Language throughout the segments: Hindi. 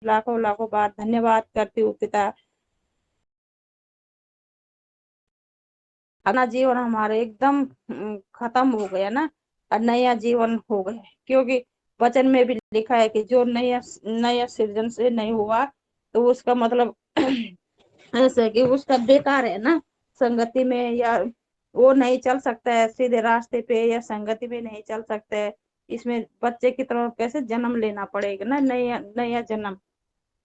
लाखों लाखों बार धन्यवाद करती हूँ पिता। अपना जीवन हमारा एकदम खत्म हो गया ना, और नया जीवन हो गया, क्योंकि वचन में भी लिखा है कि जो नया नया सृजन से नहीं हुआ तो उसका मतलब ऐसा है कि उसका बेकार है ना, संगति में या वो नहीं चल सकता है सीधे रास्ते पे, या संगति में नहीं चल सकता है। इसमें बच्चे की तरह कैसे जन्म लेना पड़ेगा ना, नया नया जन्म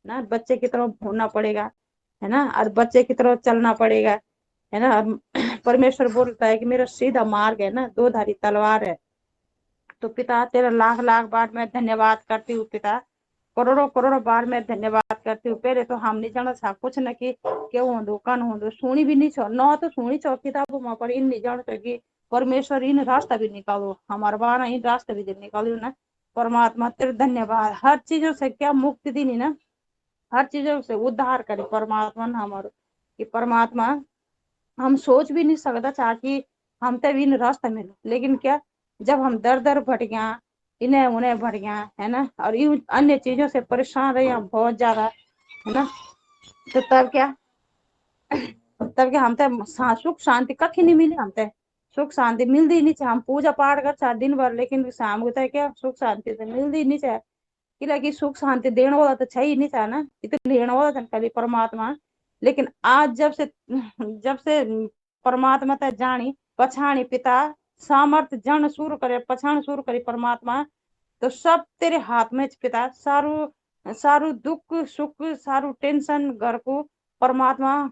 ना, बच्चे की तरह होना पड़ेगा, है ना, और बच्चे की तरह चलना पड़ेगा, है ना। और परमेश्वर बोलता है कि मेरा सीधा मार्ग है ना, दो धारी तलवार है। तो पिता तेरा लाख लाख बार मैं धन्यवाद करती हूँ पिता, करोड़ों करोड़ों बार मैं धन्यवाद करती हूँ। पहले तो हम नहीं जाना था कुछ न कि क्यों होंदो कन होंदो सुनी भी नहीं छो न, तो सुनी छो किताबों में, पर इन नहीं जान कि परमेश्वर इन रास्ता भी निकालो, हमारे बार इन रास्ता भी निकालो ना। परमात्मा तेरे धन्यवाद, हर चीजों से क्या मुक्ति दी नहीं ना, हर चीजों से उद्धार करे परमात्मा ने हमारो, कि परमात्मा हम सोच भी नहीं सकता चाह कि हम तब इन रास्ता में, लेकिन क्या, जब हम दर दर भट गया, इन्हें उन्हें भट गया, है ना, और यूं अन्य चीजों से परेशान रहे हम बहुत ज्यादा, है ना, तो तब क्या हम तब सुख शांति कखी नहीं मिली, हम तक सुख शांति मिलती नहीं चाहे, हम पूजा पाठ कर चाहे दिन भर, लेकिन शाम को तक क्या सुख शांति तो मिलती नहीं चाहे, कि सुख शांति देने वाला तो है ही नहीं था ना, इतने लेने वाला था खाली परमात्मा। लेकिन आज जब से परमात्मा ते जानी पछाणी पिता, सामर्थ जन शुरू करे पछाण शुरू करी परमात्मा, तो सब तेरे हाथ में पिता, सारू सारू दुख सुख सारू टेंशन घर को परमात्मा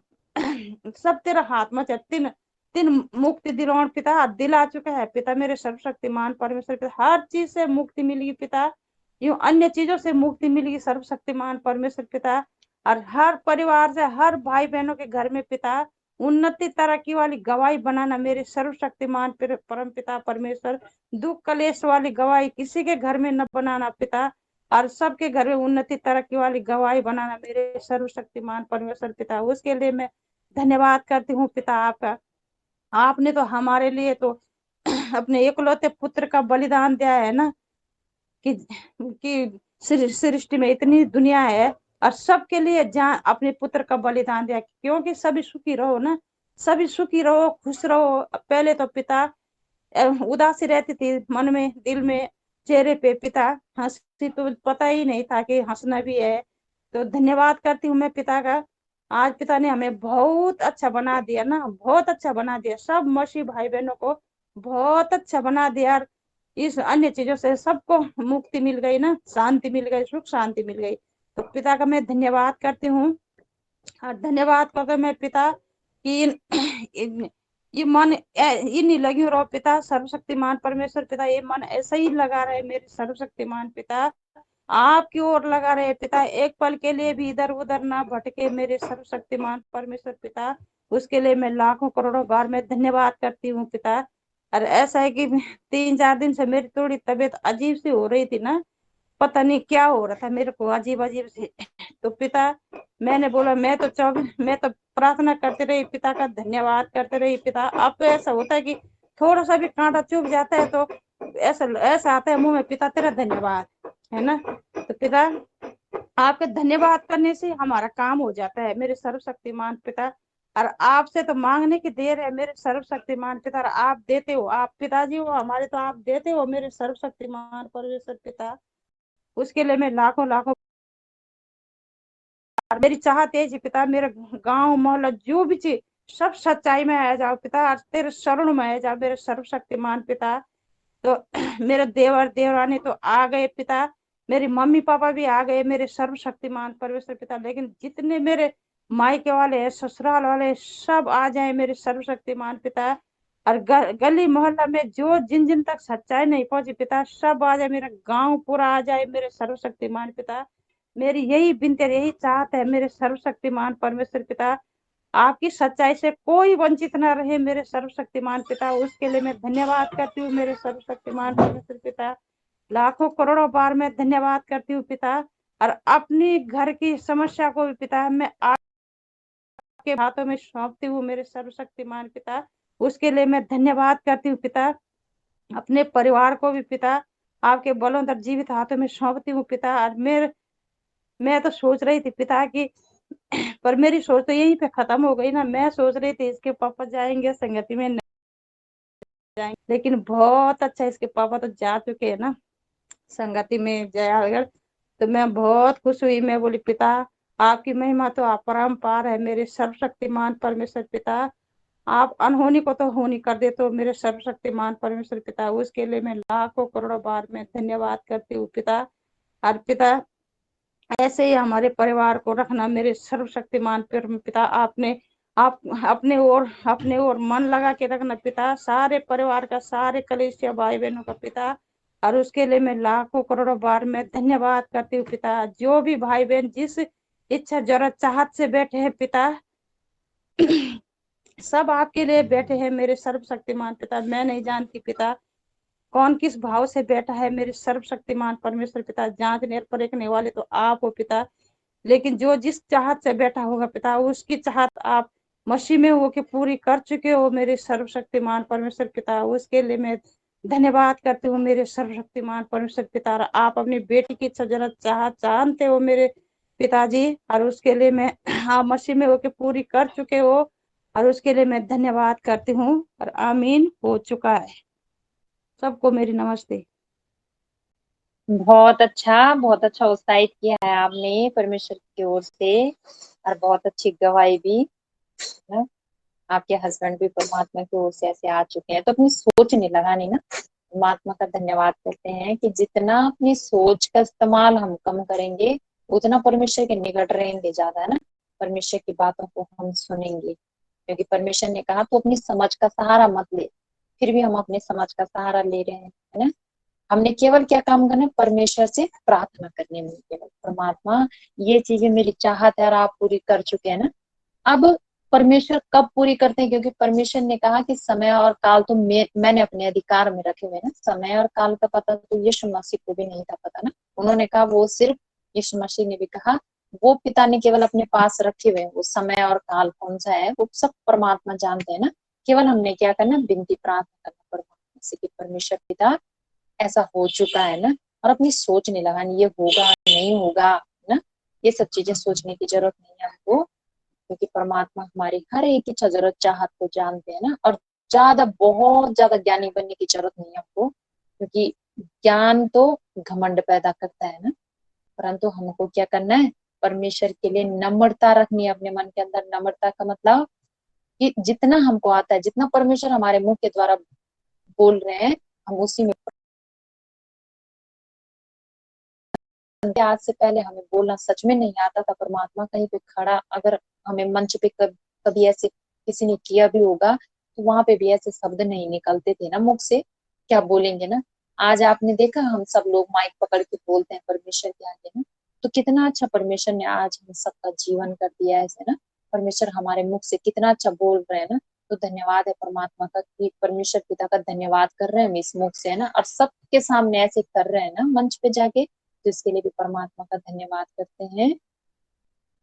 सब तेरे हाथ में, तीन तीन मुक्ति दिलावन पिता दिला चुका है पिता, मेरे सर्वशक्तिमान परमेश्वर पिता, हर चीज से मुक्ति मिलेगी पिता, यूं अन्य चीजों से मुक्ति मिलेगी सर्वशक्तिमान परमेश्वर पिता। और हर परिवार से हर भाई बहनों के घर में पिता उन्नति तरक्की वाली गवाही बनाना मेरे सर्वशक्तिमान परम पिता परमेश्वर, दुख कलेश वाली गवाही किसी के घर में न बनाना पिता, और सबके घर में उन्नति तरक्की वाली गवाही बनाना मेरे सर्वशक्तिमान परमेश्वर पिता। उसके लिए मैं धन्यवाद करती हूँ पिता आपका, आपने तो हमारे लिए तो अपने एकलौते पुत्र का बलिदान दिया है ना, कि सृष्टि में इतनी दुनिया है और सबके लिए जहाँ अपने पुत्र का बलिदान दिया, क्योंकि सभी सुखी रहो ना, सभी सुखी रहो खुश रहो। पहले तो पिता उदासी रहती थी मन में दिल में, चेहरे पे पिता हंसी तो पता ही नहीं था कि हंसना भी है। तो धन्यवाद करती हूँ मैं पिता का, आज पिता ने हमें बहुत अच्छा बना दिया ना, बहुत अच्छा बना दिया, सब मसीह भाई बहनों को बहुत अच्छा बना दिया। और इस अन्य चीजों से सबको मुक्ति मिल गई ना, शांति मिल गई, सुख शांति मिल गई। तो पिता का मैं धन्यवाद करती हूँ। और धन्यवाद करके मैं पिता कि ये मन ये नहीं लगी रहो पिता सर्वशक्तिमान परमेश्वर पिता, ये मन ऐसा ही लगा रहे मेरे सर्वशक्तिमान पिता, आपकी ओर लगा रहे पिता, एक पल के लिए भी इधर उधर ना भटके मेरे सर्वशक्तिमान परमेश्वर पिता। उसके लिए मैं लाखों करोड़ों बार मैं धन्यवाद करती हूँ पिता। और ऐसा है कि 3 4 दिन से मेरी थोड़ी तबीयत अजीब सी हो रही थी ना, पता नहीं क्या हो रहा था मेरे को अजीब अजीब से। तो पिता मैंने बोला मैं तो प्रार्थना करते रही पिता का धन्यवाद करते रही पिता। अब तो ऐसा होता है कि थोड़ा सा भी कांटा चुभ जाता है तो ऐसा ऐसा आता है मुंह में, पिता तेरा धन्यवाद, है ना। तो पिता आपके धन्यवाद करने से हमारा काम हो जाता है मेरे सर्वशक्तिमान पिता। और आपसे तो मांगने की देर है मेरे सर्वशक्तिमान पिता, और आप देते हो, आप पिताजी हो हमारे तो आप देते हो मेरे सर्वशक्तिमान परमेश्वर पिता। उसके लिए मैं लाखों लाखों, और मेरी चाहत है जी पिता, मेरे गांव मोहल्ला जो भी चीज सब सच्चाई में आ जाओ पिता, और तेरे शरण में आ जाओ मेरे सर्वशक्तिमान पिता। तो मेरे देवर देवरानी तो आ गए पिता, मेरी मम्मी पापा भी आ गए मेरे सर्वशक्तिमान परमेश्वर पिता, लेकिन जितने मेरे मायके वाले हैं ससुराल वाले हैं, सब आ जाए मेरे सर्वशक्तिमान पिता। और गली मोहल्ला में जो जिन जिन तक सच्चाई नहीं पहुंची पिता, सब आ जाए, मेरा गांव पूरा आ जाए मेरे सर्वशक्तिमान पिता। मेरी यही विनती यही चाहत है मेरे सर्वशक्तिमान परमेश्वर पिता, आपकी सच्चाई से कोई वंचित ना रहे मेरे सर्वशक्तिमान पिता। उसके लिए मैं धन्यवाद करती हूँ मेरे सर्वशक्तिमान परमेश्वर पिता, लाखों करोड़ों बार मैं धन्यवाद करती हूँ पिता। और अपनी घर की समस्या को भी पिता मैं आपके हाथों में सौंपती हूँ मेरे सर्वशक्तिमान पिता। उसके लिए मैं धन्यवाद करती हूँ पिता। अपने परिवार को भी पिता आपके बलों तक जीवित हाथों में सौंपती हूँ पिता। और मैं तो सोच रही थी पिता की पर मेरी सोच तो यहीं पे खत्म हो गई ना। मैं सोच रही थी इसके पापा जाएंगे संगति में, नहीं जाएंगे, लेकिन बहुत अच्छा इसके पापा तो जा चुके हैं ना संगति में जया अगर। तो मैं बहुत खुश हुई। मैं बोली पिता आपकी महिमा तो अपरंपार है, मेरे सर्वशक्तिमान परमेश्वर पिता। आप अनहोनी को तो होनी कर दे, तो मेरे सर्वशक्तिमान परमेश्वर पिता उसके लिए मैं लाखों करोड़ों बार मैं धन्यवाद करती हूँ पिता। और पिता ऐसे ही हमारे परिवार को रखना मेरे सर्वशक्तिमान पिता। आपने आप अपने ओर मन लगा के रखना पिता, सारे परिवार का, सारे कलीसिया भाई बहनों का पिता। और उसके लिए मैं लाखों करोड़ों बार मैं धन्यवाद करती हूँ पिता। जो भी भाई बहन जिस इच्छा जरूरत चाहत से बैठे हैं पिता, सब आपके लिए बैठे हैं मेरे सर्वशक्तिमान पिता। मैं नहीं जानती पिता कौन किस भाव से बैठा है मेरे सर्वशक्तिमान परमेश्वर पिता। जांचने और परखने वाले तो आप हो पिता, लेकिन जो जिस चाहत से बैठा होगा पिता उसकी चाहत आप मसीह में होके पूरी कर चुके हो मेरे सर्वशक्तिमान परमेश्वर पिता। उसके लिए मैं धन्यवाद करती हूँ मेरे सर्वशक्तिमान परमेश्वर पिता। और आप अपनी बेटी की इच्छा जरा चाहत जानते हो मेरे पिताजी, और उसके लिए मैं आप मसीह में होके पूरी कर चुके हो, और उसके लिए मैं धन्यवाद करती हूँ। और आमीन हो चुका है। सबको मेरी नमस्ते। बहुत अच्छा उत्साहित किया है आपने परमेश्वर की ओर से, और बहुत अच्छी गवाही भी है। आपके हस्बैंड भी परमात्मा की ओर से ऐसे आ चुके हैं, तो अपनी सोच नहीं लगानी ना। परमात्मा का धन्यवाद करते हैं कि जितना अपनी सोच का इस्तेमाल हम कम करेंगे, उतना परमेश्वर के निकट रहेंगे ज्यादा, है ना। परमेश्वर की बातों को हम सुनेंगे, क्योंकि परमेश्वर ने कहा तो अपनी समझ का सहारा मत ले। फिर भी हम अपने समझ का सहारा ले रहे हैं, है ना। हमने केवल क्या काम करना है, परमेश्वर से प्रार्थना करने में केवल, परमात्मा ये चीजें मेरी चाहत है और आप पूरी कर चुके हैं ना। अब परमेश्वर कब पूरी करते हैं, क्योंकि परमेश्वर ने कहा कि समय और काल तो मैंने अपने अधिकार में रखे हुए ना। समय और काल का पता तो यीशु मसीह को भी नहीं था पता ना। उन्होंने कहा वो सिर्फ, यीशु मसीह ने भी कहा वो पिता ने केवल अपने पास रखे हुए हैं, वो समय और काल कौन सा है वो सब परमात्मा जानते हैं ना। केवल हमने क्या करना, विनती प्रार्थना करना परमात्मा से कि परमेश्वर पिता ऐसा हो चुका है ना। और अपनी सोच नहीं लगानी ये होगा नहीं होगा ना। ये सब चीजें सोचने की जरूरत नहीं है हमको, क्योंकि परमात्मा हमारी हर एक इच्छा जरूरत चाहत को जानते हैं ना। और ज्यादा बहुत ज्यादा ज्ञानी बनने की जरूरत नहीं है हमको, क्योंकि ज्ञान तो घमंड पैदा करता है ना। परंतु हमको क्या करना है, परमेश्वर के लिए नम्रता रखनी है अपने मन के अंदर। नम्रता का मतलब कि जितना हमको आता है, जितना परमेश्वर हमारे मुंह के द्वारा बोल रहे हैं, हम उसी में। आज से पहले हमें बोलना सच में नहीं आता था, परमात्मा कहीं पे खड़ा अगर हमें मंच पे कभी ऐसे किसी ने किया भी होगा, तो वहां पे भी ऐसे शब्द नहीं निकलते थे ना मुख से, क्या बोलेंगे ना। आज आपने देखा हम सब लोग माइक पकड़ के बोलते हैं परमेश्वर के आगे ना। तो कितना अच्छा परमेश्वर ने आज हम सबका जीवन कर दिया है ऐसे ना। परमेश्वर हमारे मुख से कितना अच्छा बोल रहे हैं ना। तो धन्यवाद है परमात्मा का कि परमेश्वर पिता का धन्यवाद कर रहे हैं हम इस मुख से, है ना। और सबके सामने ऐसे कर रहे हैं ना मंच पे जाके, तो इसके लिए भी परमात्मा का धन्यवाद करते हैं।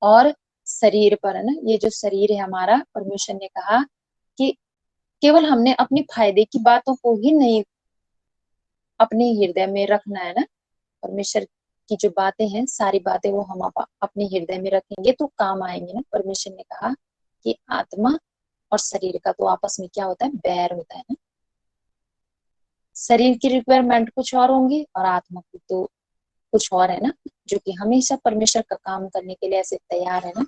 और शरीर पर, है ना, ये जो शरीर है हमारा, परमेश्वर ने कहा कि केवल हमने अपने फायदे की बातों को ही नहीं अपने हृदय में रखना है ना। परमेश्वर की जो बातें हैं सारी बातें वो हम अपने हृदय में रखेंगे तो काम आएंगे ना। परमेश्वर ने कहा कि आत्मा और शरीर का तो आपस में क्या होता है, बैर होता है ना। शरीर की रिक्वायरमेंट कुछ और होंगी और आत्मा की तो कुछ और है ना, जो कि हमेशा परमेश्वर का काम करने के लिए ऐसे तैयार है ना।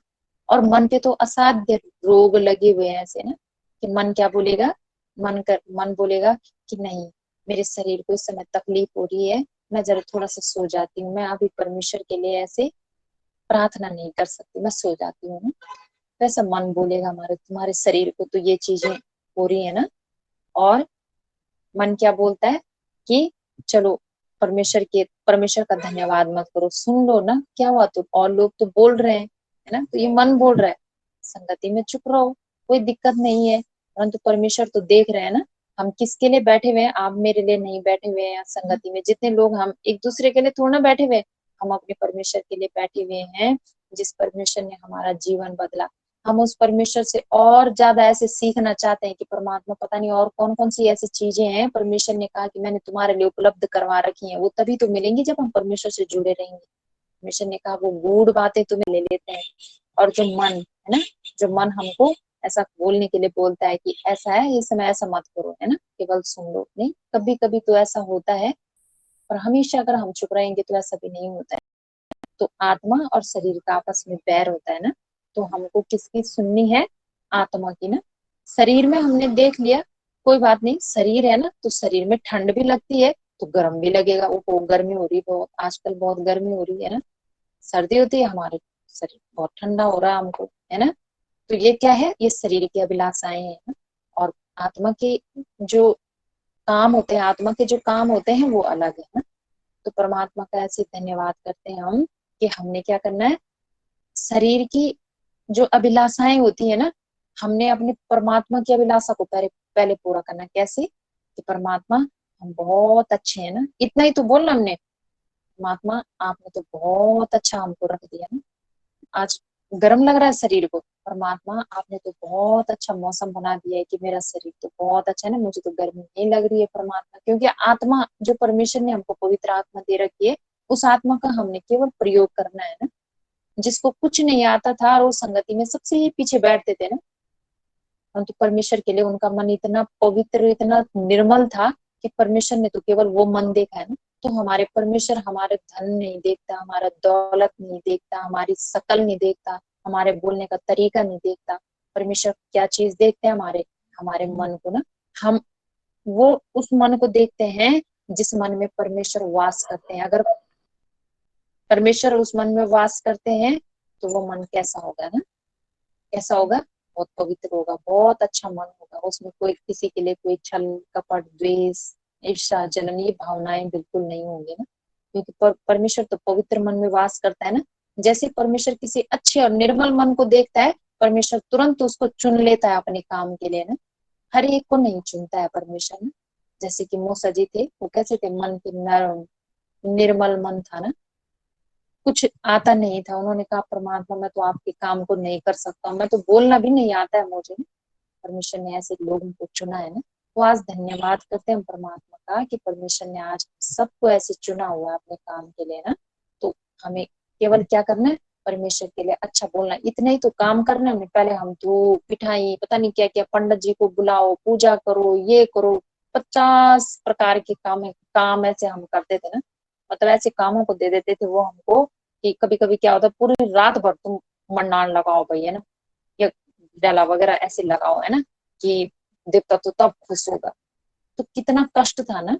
और मन पे तो असाध्य रोग लगे हुए हैं ऐसे ना, कि मन क्या बोलेगा, मन बोलेगा कि नहीं, मेरे शरीर को इस समय तकलीफ हो रही है, मैं जरा थोड़ा सा सो जाती हूँ, मैं अभी परमेश्वर के लिए ऐसे प्रार्थना नहीं कर सकती, मैं सो जाती हूँ ना। वैसा मन बोलेगा हमारे, तुम्हारे शरीर को तो ये चीजें हो रही है ना। और मन क्या बोलता है कि चलो परमेश्वर का धन्यवाद मत करो, सुन लो ना क्या हुआ, तो और लोग तो बोल रहे हैं, है ना। तो ये मन बोल रहा है संगति में चुप रहो, कोई दिक्कत नहीं है। परंतु परमेश्वर तो देख रहे हैं ना हम किसके लिए बैठे हुए हैं। आप मेरे लिए नहीं बैठे हुए हैं संगति में, जितने लोग हम एक दूसरे के लिए थोड़ा ना बैठे हुए हैं, हम अपने परमेश्वर के लिए बैठे हुए हैं, जिस परमेश्वर ने हमारा जीवन बदला। हम उस परमेश्वर से और ज्यादा ऐसे सीखना चाहते हैं कि परमात्मा पता नहीं और कौन कौन सी ऐसी चीजें हैं परमेश्वर ने कहा कि मैंने तुम्हारे लिए उपलब्ध करवा रखी हैं, वो तभी तो मिलेंगी जब हम परमेश्वर से जुड़े रहेंगे। परमेश्वर ने कहा वो गूढ़ बातें तुम्हें ले लेते हैं, और जो मन है ना, जो मन हमको ऐसा बोलने के लिए बोलता है कि ऐसा है, इस समय ऐसा मत करो, है ना, केवल सुन लो। नहीं, कभी कभी तो ऐसा होता है, और हमेशा अगर हम चुप रहेंगे तो ऐसा भी नहीं होता है। तो आत्मा और शरीर का आपस में बैर होता है ना, तो हमको किसकी सुननी है? आत्मा की ना। शरीर में हमने देख लिया, कोई बात नहीं, शरीर है ना, तो शरीर में ठंड भी लगती है तो गर्म भी लगेगा। वो गर्मी हो रही है बहुत, आजकल बहुत गर्मी हो रही है ना, सर्दी होती है, हमारे शरीर बहुत ठंडा हो रहा है हमको, है ना। तो ये क्या है? ये शरीर की अभिलाषाएं हैं ना? और आत्मा के जो काम होते हैं, आत्मा के जो काम होते हैं वो अलग है ना। तो परमात्मा का ऐसे धन्यवाद करते हैं हम कि हमने क्या करना है, शरीर की जो अभिलाषाएं होती है ना, हमने अपने परमात्मा की अभिलाषा को पहले पहले पूरा करना है। कैसे? कि परमात्मा हम बहुत अच्छे हैं ना, इतना ही तो बोलना हमने, परमात्मा आपने तो बहुत अच्छा हमको रख दिया ना, आज गर्म लग रहा है शरीर को, परमात्मा आपने तो बहुत अच्छा मौसम बना दिया है कि मेरा शरीर तो बहुत अच्छा है ना, मुझे तो गर्मी नहीं लग रही है परमात्मा। क्योंकि आत्मा जो परमेश्वर ने हमको पवित्र आत्मा दे रखी है, उस आत्मा का हमने केवल प्रयोग करना है ना। जिसको कुछ नहीं आता था और वो संगति में सबसे ही पीछे बैठते थे ना, परंतु परमेश्वर के लिए उनका मन इतना पवित्र, इतना निर्मल था कि परमेश्वर ने तो केवल वो मन देखा है ना। तो हमारे परमेश्वर हमारे धन नहीं देखता, हमारा दौलत नहीं देखता, हमारी शकल नहीं देखता, हमारे बोलने का तरीका नहीं देखता। परमेश्वर क्या चीज देखते हैं? हमारे हमारे मन को ना। हम वो उस मन को देखते हैं जिस मन में परमेश्वर वास करते हैं। अगर परमेश्वर उस मन में वास करते हैं तो वो मन कैसा होगा ना? कैसा होगा? बहुत पवित्र होगा, बहुत अच्छा मन होगा। उसमें कोई किसी के लिए कोई छल कपट द्वेष ईर्ष्या जलन ये भावनाएं बिल्कुल नहीं होंगी ना। क्योंकि परमेश्वर तो पवित्र मन में वास करता है ना। जैसे परमेश्वर किसी अच्छे और निर्मल मन को देखता है, परमेश्वर तुरंत उसको चुन लेता है अपने काम के लिए ना। हर एक को नहीं चुनता है परमेश्वर ना। जैसे कि मूसा जी थे, वो कैसे थे? मन के नरम निर्मल मन था ना, कुछ आता नहीं था। उन्होंने कहा परमात्मा मैं तो आपके काम को नहीं कर सकता, मैं तो बोलना भी नहीं आता है मुझे। परमेश्वर ने ऐसे लोगों को चुना है ना। तो आज धन्यवाद करते हैं परमात्मा का कि परमेश्वर ने आज सबको ऐसे चुना हुआ है अपने काम के लिए ना। तो हमें केवल क्या करना है? परमेश्वर के लिए अच्छा बोलना, इतना ही तो काम करना है। पहले हम धूप पिठाई पता नहीं क्या क्या, पंडित जी को बुलाओ, पूजा करो, ये करो, 50 प्रकार के काम ऐसे हम करते थे ना। मतलब ऐसे कामों को दे देते थे वो हमको कि कभी कभी क्या होता, पूरी रात भर तुम मंडान लगाओ भाई, है ना, या डाला वगैरह ऐसे लगाओ, है ना, कि देवता तो तब खुश होगा। तो कितना कष्ट था ना।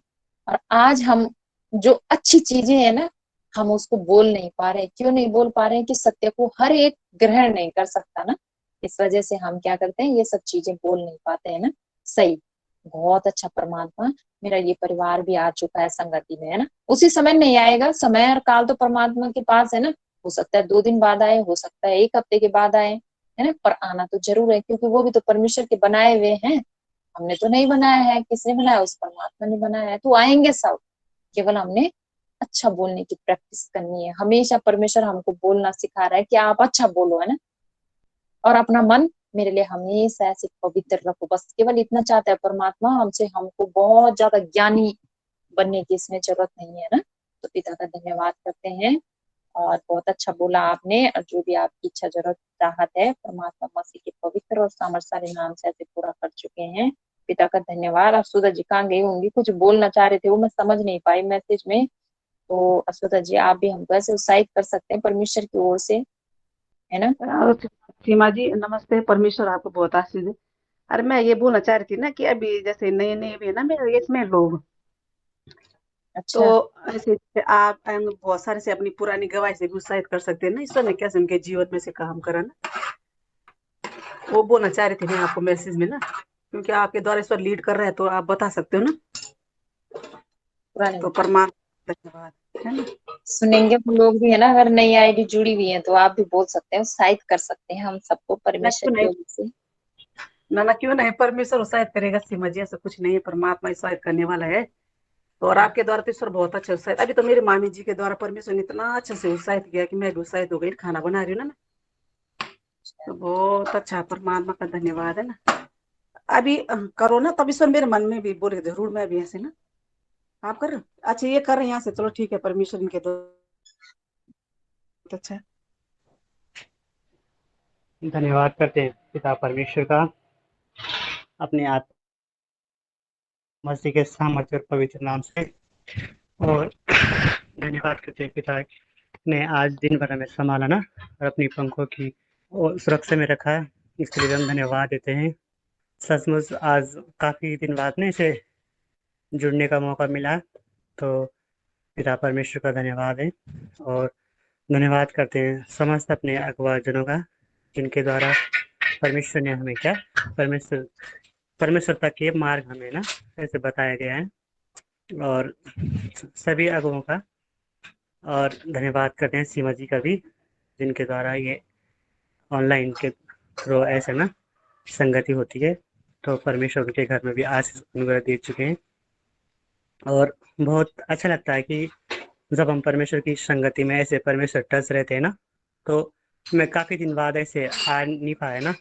और आज हम जो अच्छी चीजें है ना, हम उसको बोल नहीं पा रहे। क्यों नहीं बोल पा रहे हैं? कि सत्य को हर एक ग्रहण नहीं कर सकता ना। इस वजह से हम क्या करते हैं, ये सब चीजें बोल नहीं पाते हैं ना। सही, बहुत अच्छा परमात्मा, मेरा ये परिवार भी आ चुका है संगति में, है ना। उसी समय नहीं आएगा, समय और काल तो परमात्मा के पास है ना। हो सकता है 2 दिन बाद आए, हो सकता है 1 हफ्ते के बाद आए, है ना, पर आना तो जरूर है। क्योंकि वो भी तो परमेश्वर के बनाए हुए हैं, हमने तो नहीं बनाया है। किसने बनाया? उस परमात्मा ने बनाया है। तो आएंगे सब, केवल हमने अच्छा बोलने की प्रैक्टिस करनी है। हमेशा परमेश्वर हमको बोलना सिखा रहा है कि आप अच्छा बोलो, है ना। और अपना मन मेरे लिए हमेशा ऐसे पवित्र रखो, बस केवल इतना चाहता है परमात्मा हमसे। हमको बहुत ज्यादा ज्ञानी बनने की इसमें जरूरत नहीं है ना। तो पिता का धन्यवाद करते हैं। और बहुत अच्छा बोला आपने, और जो भी आपकी इच्छा जरूरत चाहत है परमात्मा मसीह के पवित्र और सामर्थ्यशाली नाम से ऐसे पूरा कर चुके हैं। पिता का धन्यवाद। अश्वता जी कहाँ गई होंगी? कुछ बोलना चाह रहे थे, वो मैं समझ नहीं पाई मैसेज में। तो अश्वता जी आप भी हमको ऐसे उत्साहित कर सकते हैं परमेश्वर की ओर से, है ना। और सीमा जी नमस्ते, परमेश्वर आपको बहुत आशीष दे। अरे मैं ये बोलना चाह रही थी ना कि अभी जैसे नए नए भी है ना मेरे एज में लोग, तो अच्छा। ऐसे जैसे आप बहुत सारे से अपनी पुरानी गवाही से भी उत्साहित कर सकते हैं ना, ईश्वर ने कैसे उनके जीवन में से काम करा ना, वो बोलना चाह रही थी मैं आपको मैसेज में ना। क्योंकि आपके द्वारा ईश्वर लीड कर रहा है तो आप बता सकते हो ना। पुराने तो परमात्मा धन्यवाद, है ना। सुनेंगे वो लोग भी, है ना। अगर नई आईडी जुड़ी हुई है तो आप भी बोल सकते हैं, उत्साहित कर सकते हैं हम सबको ना परमेश्वर क्यों की नहीं, ओर से। ना क्यों नहीं, परमेश्वर उत्साहित करेगा सीमा जी, ऐसा कुछ नहीं है, परमात्मा उत्साहित करने वाला है। तो और आपके द्वारा तो ईश्वर बहुत अच्छा उत्साहित, अभी तो मेरी मामी जी के द्वारा परमेश्वर ने इतना अच्छे से उत्साहित किया कि मैं भी उत्साहित हो गई, खाना बना रही हूँ ना। तो बहुत अच्छा, परमात्मा का धन्यवाद, है ना। अभी करो ना, तब ईश्वर मेरे मन में भी बोले जरूर मैं भी ऐसे ना। आप कर रहे हो? अच्छा ये कर रहे हैं यहाँ से, चलो ठीक है, परमेश्वर इनके द्वारा बहुत अच्छा। धन्यवाद करते हैं पिता परमेश्वर का अपने आत्मा मसीह के सामर्थ्य और पवित्र नाम से, और धन्यवाद करते हैं पिता ने आज दिन भर हमें संभाला ना और अपनी पंखों की और सुरक्षा में रखा है, इसके लिए हम धन्यवाद देते हैं। सचमुच आज काफ़ी दिन बाद में इसे जुड़ने का मौका मिला, तो पिता परमेश्वर का धन्यवाद है। और धन्यवाद करते हैं समस्त अपने अगुवाजनों का, जिनके द्वारा परमेश्वर ने हमें क्या परमेश्वर तक ये मार्ग हमें ना ऐसे बताया गया है, और सभी अगुओं का। और धन्यवाद करते हैं सीमा जी का भी, जिनके द्वारा ये ऑनलाइन के थ्रू ऐसे ना संगति होती है, तो परमेश्वर उनके घर में भी आशीष अनुग्रह दे चुके हैं। और बहुत अच्छा लगता है कि जब हम परमेश्वर की संगति में ऐसे परमेश्वर टच रहते हैं ना, तो मैं काफ़ी दिन बाद ऐसे आ नहीं पाया ना।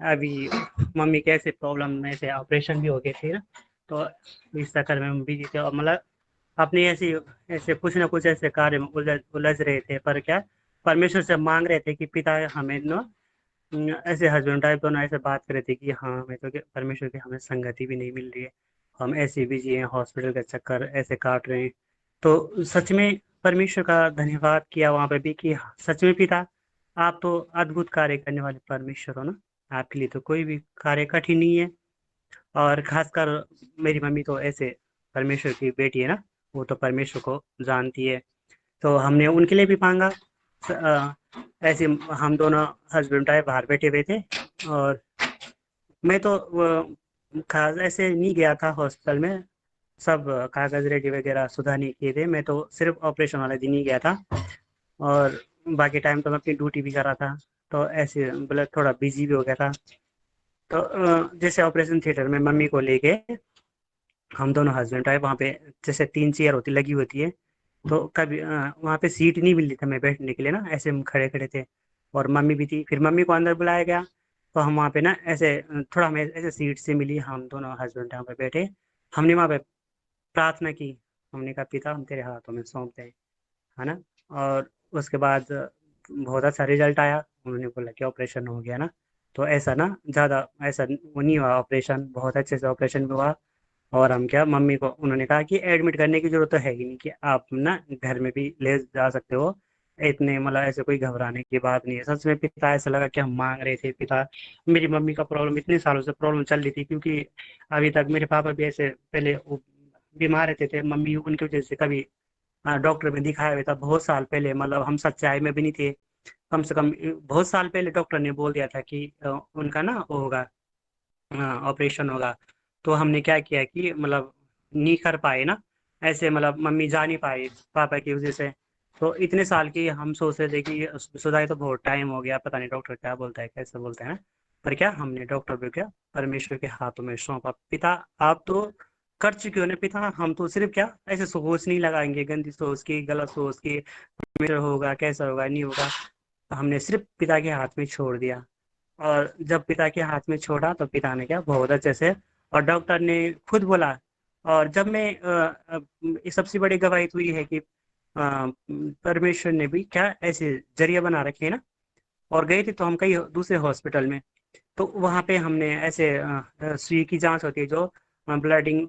अभी मम्मी के ऐसे प्रॉब्लम में से ऑपरेशन भी हो गए थे ना, तो इस चक्कर में हम बिजी थे, और मतलब अपनी ऐसे कुछ ना कुछ ऐसे कार्य में उलझ रहे थे। पर क्या परमेश्वर से मांग रहे थे कि पिता हमें ना ऐसे हस्बैंड वाइफ दोनों ऐसे बात कर रहे थे कि हाँ हमें तो परमेश्वर की हमें संगति भी नहीं मिल रही है, हम ऐसे बिजी हैं, हॉस्पिटल का चक्कर ऐसे काट रहे हैं। तो सच में परमेश्वर का धन्यवाद किया वहाँ पे भी कि सच में पिता आप तो अद्भुत कार्य करने वाले परमेश्वर हो ना, आपके लिए तो कोई भी कार्य कठिन नहीं है। और खासकर मेरी मम्मी तो ऐसे परमेश्वर की बेटी है ना, वो तो परमेश्वर को जानती है, तो हमने उनके लिए भी मांगा। ऐसे हम दोनों हस्बैंड वाइफ बाहर बैठे हुए थे, और मैं तो खास ऐसे नहीं गया था हॉस्पिटल में, सब कागज रेडी वगैरह सुधा नहीं किए थे, मैं तो सिर्फ ऑपरेशन वाले दिन ही गया था, और बाकी टाइम तो मैं अपनी ड्यूटी भी कर रहा था, तो ऐसे मतलब थोड़ा बिजी भी हो गया था। तो जैसे ऑपरेशन थिएटर में मम्मी को लेके हम दोनों हस्बैंड वाइफ वहाँ पे, जैसे 3 चेयर होती लगी होती है, तो कभी वहाँ पे सीट नहीं मिल रही था मैं बैठने के लिए ना, ऐसे हम खड़े खड़े थे, और मम्मी भी थी। फिर मम्मी को अंदर बुलाया गया, तो हम वहाँ पे ना ऐसे थोड़ा हमें ऐसे सीट से मिली, हम दोनों हस्बैंड वहाँ पे बैठे, हमने वहाँ पे प्रार्थना की। हमने कहा पिता हम तेरे हाथों में सौंपते हैं, है ना। और उसके बाद बहुत अच्छा रिजल्ट आया, उन्होंने बोला कि ऑपरेशन हो गया ना, तो ऐसा ना ज़्यादा ऐसा वो नहीं हुआ, ऑपरेशन बहुत अच्छे से ऑपरेशन भी हुआ। और हम क्या मम्मी को उन्होंने कहा कि एडमिट करने की ज़रूरत तो है ही नहीं, कि आप ना घर में भी ले जा सकते हो, इतने मतलब ऐसे कोई घबराने की बात नहीं है। सच में पिता ऐसा लगा कि हम मांग रहे थे पिता, मेरी मम्मी का प्रॉब्लम इतने सालों से प्रॉब्लम चल रही थी, क्योंकि अभी तक मेरे पापा भी ऐसे पहले वो बीमार रहते थे, मम्मी उनकी वजह से कभी डॉक्टर में दिखाया हुआ था बहुत साल पहले, मतलब हम सच्चाई में भी नहीं थे। कम से कम बहुत साल पहले डॉक्टर ने बोल दिया था कि उनका ना वो होगा, ऑपरेशन होगा। तो हमने क्या किया कि मतलब नहीं कर पाए ना, ऐसे मतलब मम्मी जा नहीं पाई पापा की वजह से। तो इतने साल की हम सोच रहे थे कि सुधाई तो बहुत टाइम हो गया, पता नहीं डॉक्टर क्या बोलता है कैसे बोलता है ना। पर क्या हमने डॉक्टर को क्या परमेश्वर के हाथों में सौंपा। पिता आप तो कर चुके हो ना पिता, हम तो सिर्फ क्या ऐसे सोच नहीं लगाएंगे, गंदी सोच की गलत सोच की मेरा होगा कैसा होगा नहीं होगा, हमने सिर्फ पिता के हाथ में छोड़ दिया। और जब पिता के हाथ में छोड़ा तो पिता ने क्या बहुत अच्छे से, और डॉक्टर ने खुद बोला। और जब मैं इस सबसे बड़ी गवाही तो ये है कि परमेश्वर ने भी क्या ऐसे जरिया बना रखे हैं ना। और गए थे तो हम कई दूसरे हॉस्पिटल में, तो वहाँ पे हमने ऐसे सुई की जांच होती है जो ब्लडिंग,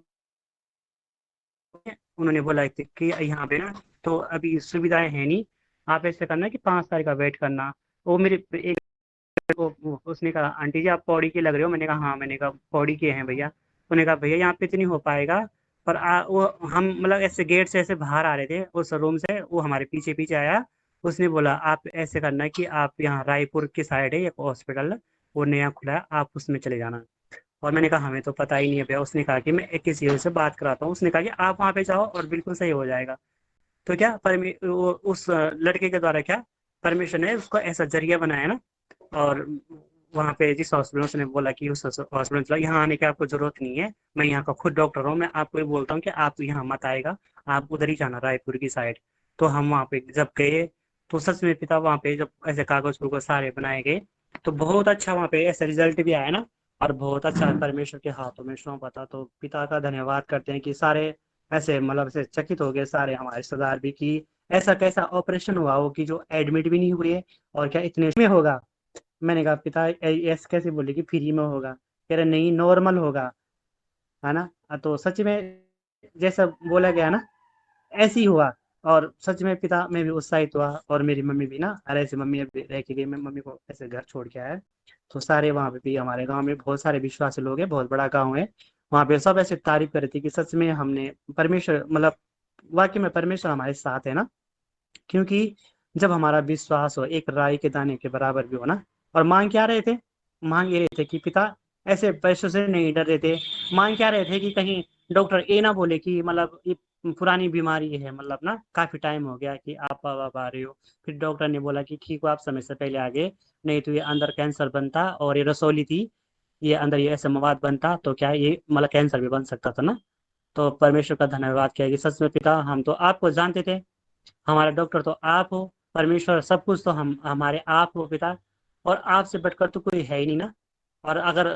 उन्होंने बोला कि यहाँ पे ना तो अभी सुविधाएं है नहीं, आप ऐसे करना कि 5 तारीख का वेट करना। वो मेरे एक उसने कहा आंटी जी आप पौड़ी के लग रहे हो, मैंने कहा हाँ, मैंने कहा पौड़ी के हैं भैया। उन्होंने कहा भैया यहाँ पे तो नहीं हो पाएगा, पर वो हम मतलब ऐसे गेट से ऐसे बाहर आ रहे थे उस रूम से, वो हमारे पीछे पीछे आया। उसने बोला आप ऐसे करना कि आप यहाँ रायपुर की साइड है एक हॉस्पिटल, वो नया खुला है, आप उसमें चले जाना। और मैंने कहा हमें तो पता ही नहीं है भैया। उसने कहा कि मैं एक किसी से बात कराता हूँ, उसने कहा कि आप वहाँ पे जाओ और बिल्कुल सही हो जाएगा। तो क्या उस लड़के के द्वारा क्या परमेश्वर ने उसको ऐसा जरिया बनाया ना। और वहाँ पे जिस हॉस्पिटल उसने बोला कि उस हॉस्पिटल चला, यहाँ आने की आपको जरूरत नहीं है, मैं यहाँ का खुद डॉक्टर हूँ, मैं आपको ये बोलता हूँ कि आप यहाँ मत आएगा, आप उधर ही जाना रायपुर की साइड। तो हम वहाँ पे जब गए, तो सच में पिता वहाँ पे जब ऐसे कागज वगज सारे बनाए गए, तो बहुत अच्छा वहाँ पे ऐसा रिजल्ट भी आया ना, और बहुत अच्छा परमेश्वर के हाथों में सौंपा था। तो पिता का धन्यवाद करते हैं कि सारे ऐसे मतलब ऐसे चकित हो गए सारे हमारे रिश्तेदार भी कि ऐसा कैसा ऑपरेशन हुआ हो कि जो एडमिट भी नहीं हुए, और क्या इतने में होगा? मैंने कहा पिता ऐसे कैसे बोले कि फ्री में होगा? कह रहे नहीं, नॉर्मल होगा, है ना। तो सच में जैसा बोला गया ना, ऐसे ही हुआ। और सच में पिता मैं भी उत्साहित हुआ, और मेरी मम्मी भी ना, अरे ऐसे मम्मी अभी रह के गई, मैं मम्मी को ऐसे घर छोड़ के आया। तो सारे वहाँ पे भी, हमारे गांव में बहुत सारे विश्वासी लोग हैं, बहुत बड़ा गांव है, वहाँ पे सब ऐसे तारीफ कर रहे थे कि सच में हमने परमेश्वर, मतलब वाकई में परमेश्वर हमारे साथ है ना। क्योंकि जब हमारा विश्वास हो एक राई के दाने के बराबर भी हो ना। और मांग क्या रहे थे? मांग ये रहे थे कि पिता, ऐसे पैसों से नहीं डर रहे थे। मांग क्या रहे थे कि कहीं डॉक्टर ये ना बोले कि मतलब ये पुरानी बीमारी है, मतलब ना काफी टाइम हो गया कि आप अब आ रहे हो। फिर डॉक्टर ने बोला कि ठीक हो, आप समय से पहले आ गए, नहीं तो ये अंदर कैंसर बनता, और ये रसौली थी, ये अंदर ये ऐसा मवाद बनता तो क्या ये मतलब कैंसर भी बन सकता था ना। तो परमेश्वर का धन्यवाद किया कि सच में पिता, हम तो आपको जानते थे, हमारा डॉक्टर तो आप हो, परमेश्वर सब कुछ तो हम हमारे आप हो पिता, और आपसे बढ़कर तो कोई है ही नहीं ना। और अगर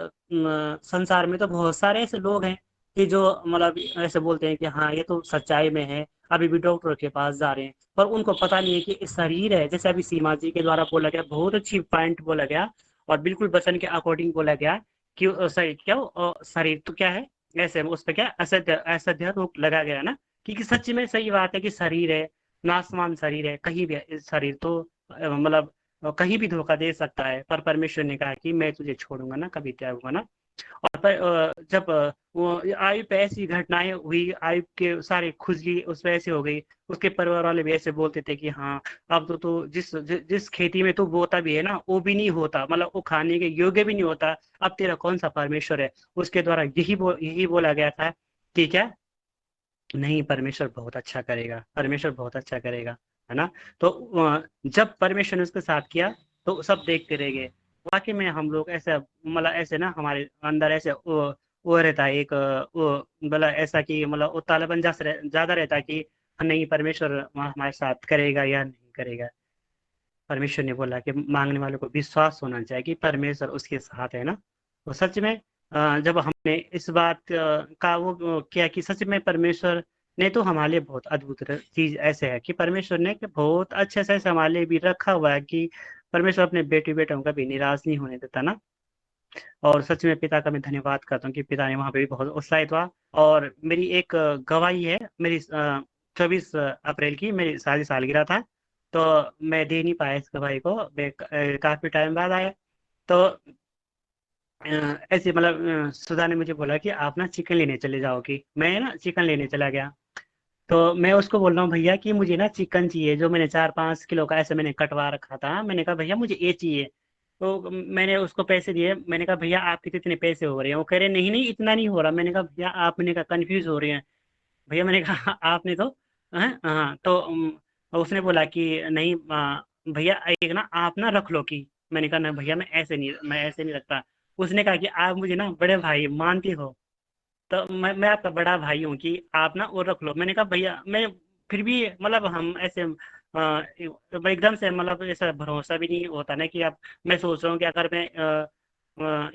संसार में तो बहुत सारे ऐसे लोग हैं कि जो मतलब ऐसे बोलते हैं कि हाँ ये तो सच्चाई में है, अभी भी डॉक्टर के पास जा रहे हैं, पर उनको पता नहीं है कि ये शरीर है। जैसे अभी सीमा जी के द्वारा बोला गया, बहुत अच्छी पॉइंट बोला गया, और बिल्कुल वचन के अकॉर्डिंग बोला गया कि शरीर क्या, शरीर तो क्या है, ऐसे उस पर क्या असत्य असत्य रोक लगा गया ना। क्योंकि सच में सही बात है कि शरीर है, नासमान शरीर है, कहीं भी इस शरीर तो मतलब कहीं भी धोखा दे सकता है, पर परमेश्वर ने कहा कि मैं तुझे छोड़ूंगा ना, कभी त्यागूंगा ना। और पर जब वो आयुब पे ऐसी घटनाएं हुई, आयुब के सारे खुजली उस पे ऐसे हो गई, उसके परिवार वाले भी ऐसे बोलते थे कि हाँ अब तो जिस खेती में तू बोता भी है ना, वो भी नहीं होता, मतलब वो खाने के योग्य भी नहीं होता, अब तेरा कौन सा परमेश्वर है? उसके द्वारा यही बोला गया था कि क्या, नहीं परमेश्वर बहुत अच्छा करेगा, परमेश्वर बहुत अच्छा करेगा, है ना। तो जब परमेश्वर ने उसके साथ किया तो सब देखते रह गए। वाकई में हम लोग ऐसे मतलब ऐसे ना, हमारे अंदर ऐसे वो रहता है एक वो मतलब ऐसा कि मतलब वो तालाबन ज्यादा रहता है कि नहीं परमेश्वर हमारे साथ करेगा या नहीं करेगा। परमेश्वर ने बोला कि मांगने वालों को विश्वास होना चाहिए कि परमेश्वर उसके साथ है ना। तो सच में जब हमने इस बात का वो किया कि सच में परमेश्वर ने तो हमारे लिए बहुत अद्भुत चीज ऐसे है कि परमेश्वर ने कि बहुत अच्छे से ऐसे हमारे लिए भी रखा हुआ है कि परमेश्वर अपने बेटे बेटों का भी निराश नहीं होने देता ना। और सच में पिता का मैं धन्यवाद करता हूँ कि पिता ने वहां पे भी बहुत उत्साहित हुआ। और मेरी एक गवाही है, मेरी 24 अप्रैल की मेरी शादी सालगिरह था, तो मैं दे नहीं पाया इस गवाही को, मैं काफी टाइम बाद आया। तो ऐसे मतलब सुधा ने मुझे बोला कि आप ना चिकन लेने चले जाओगी, मैं ना चिकन लेने चला गया। तो मैं उसको बोल रहा हूँ भैया कि मुझे ना चिकन चाहिए, जो मैंने 4-5 किलो का ऐसे मैंने कटवा रखा था, मैंने कहा भैया मुझे ये चाहिए। तो मैंने उसको पैसे दिए, मैंने कहा भैया आपके तो इतने पैसे हो रहे हैं, वो कह रहे नहीं नहीं इतना नहीं हो रहा। मैंने कहा भैया आप, मैंने कहा कंफ्यूज हो रहे हैं भैया, मैंने कहा आपने तो हाँ हाँ। तो उसने बोला कि नहीं भैया एक ना आप ना रख लो की। मैंने कहा ना भैया मैं ऐसे नहीं रखता। उसने कहा कि आप मुझे ना बड़े भाई मानते हो, तो मैं आपका बड़ा भाई हूँ कि आप ना वो रख लो। मैंने कहा भैया मैं फिर भी मतलब हम ऐसे एकदम से मतलब ऐसा भरोसा भी नहीं होता ना कि आप, मैं सोच रहा हूँ कि अगर मैं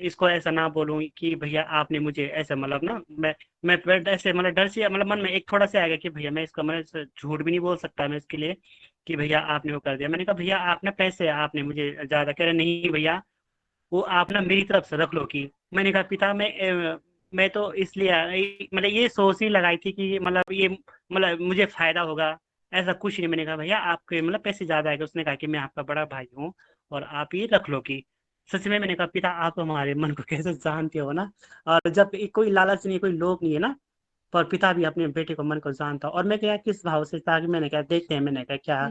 इसको ऐसा ना बोलूँ कि भैया आपने मुझे ऐसे मतलब ना, मैं फिर ऐसे मतलब डर से मतलब मन में एक थोड़ा सा आ गया कि भैया मैं इसका मैं झूठ भी नहीं बोल सकता मैं इसके लिए कि भैया आपने वो कर दिया। मैंने कहा भैया आप ना पैसे आपने मुझे ज्यादा, कह रहे नहीं भैया वो आप ना मेरी तरफ से रख लो की। मैंने कहा पिता मैं तो इसलिए मतलब ये सोच ही लगाई थी कि मतलब ये मतलब मुझे फायदा होगा, ऐसा कुछ नहीं। मैंने कहा भैया आपके मतलब पैसे ज्यादा आएगा। उसने कहा कि मैं आपका बड़ा भाई हूँ और आप ये रख लो की। सच में मैंने कहा पिता आप हमारे मन को कैसे जानते हो ना। और जब कोई लालच नहीं, कोई लोभ नहीं है ना, पर पिता भी अपने बेटे को मन को जानता। और मैं क्या किस भाव से, ताकि मैंने कहा देखते हैं, मैंने कहा क्या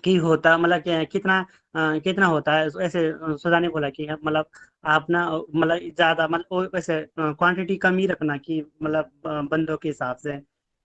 की होता मतलब कितना कितना होता है ऐसे। सुधा ने बोला कि मतलब आप ना मतलब ज्यादा मतलब वैसे क्वांटिटी कम ही रखना कि मतलब बंदों के हिसाब से,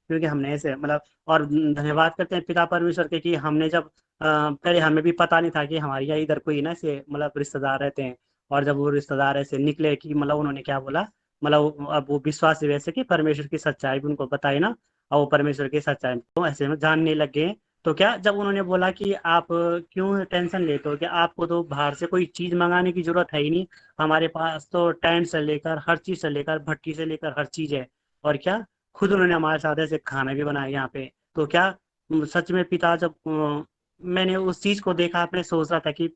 क्योंकि हमने ऐसे मतलब। और धन्यवाद करते हैं पिता परमेश्वर के कि हमने जब पहले हमें भी पता नहीं था कि हमारे यहाँ इधर कोई ना ऐसे मतलब रिश्तेदार रहते हैं। और जब वो रिश्तेदार ऐसे निकले कि मतलब उन्होंने क्या बोला, मतलब अब वो विश्वास वैसे कि परमेश्वर की सच्चाई भी उनको बताई ना, और वो परमेश्वर की सच्चाई को ऐसे जानने लगे। तो क्या जब उन्होंने बोला कि आप क्यों टेंशन लेते हो, कि आपको तो बाहर से कोई चीज मंगाने की जरूरत है ही नहीं, हमारे पास तो टेंट से लेकर हर चीज से लेकर भट्टी से लेकर हर चीज है। और क्या खुद उन्होंने हमारे साथ ऐसे खाना भी बनाया यहाँ पे। तो क्या सच में पिता जब मैंने उस चीज को देखा, अपने सोच रहा था कि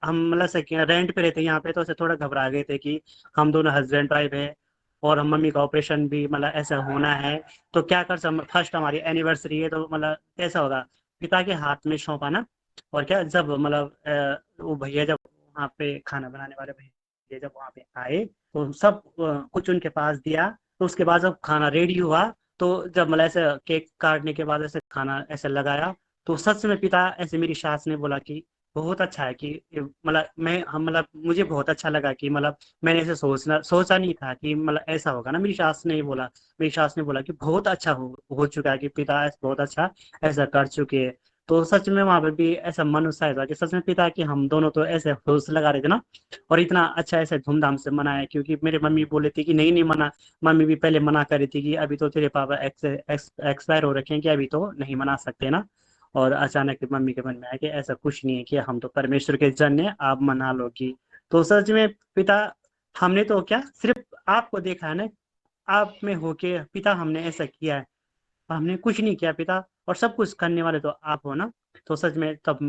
हम मतलब रेंट पे रहते हैं यहाँ पे, तो ऐसे थोड़ा घबरा गए थे कि हम दोनों हस्बैंड वाइफ है और हम मम्मी का ऑपरेशन भी मतलब ऐसा होना है, तो क्या कर सक, फर्स्ट हमारी एनिवर्सरी है तो मतलब कैसा होगा। पिता के हाथ में सौंपा ना। और क्या, जब मतलब वो भैया जब वहाँ पे खाना बनाने वाले भैया जब वहाँ पे आए तो सब कुछ उनके पास दिया। तो उसके बाद जब खाना रेडी हुआ, तो जब मतलब ऐसे केक काटने के बाद ऐसे खाना ऐसे लगाया, तो सच में पिता ऐसे, मेरी सास ने बोला कि बहुत अच्छा है कि मतलब मैं हम मतलब मुझे बहुत अच्छा लगा कि मतलब मैंने ऐसे सोचा नहीं था कि मतलब ऐसा होगा ना। मेरी सास ने बोला कि बहुत अच्छा हो चुका है, कि पिता बहुत अच्छा ऐसा कर चुके हैं। तो सच में वहां पर भी ऐसा मन उत्साहित हुआ कि सच में पिता कि हम दोनों तो ऐसे होश लगा रहे थे ना, और इतना अच्छा ऐसे धूमधाम से मनाया। क्योंकि मेरे मम्मी बोले थे कि नहीं नहीं मना, मम्मी भी पहले मना कर रही थी कि अभी तो तेरे पापा एक्सपायर हो रखे हैं, कि अभी तो नहीं मना सकते ना। और अचानक मम्मी के मन में आया कि ऐसा कुछ नहीं है, कि हम तो परमेश्वर के जन हैं, आप मना लो कि। तो सच में पिता, हमने तो क्या सिर्फ आपको देखा है ना, आप में होके पिता हमने ऐसा किया है, हमने कुछ नहीं किया पिता, और सब कुछ करने वाले तो आप हो ना। तो सच में तब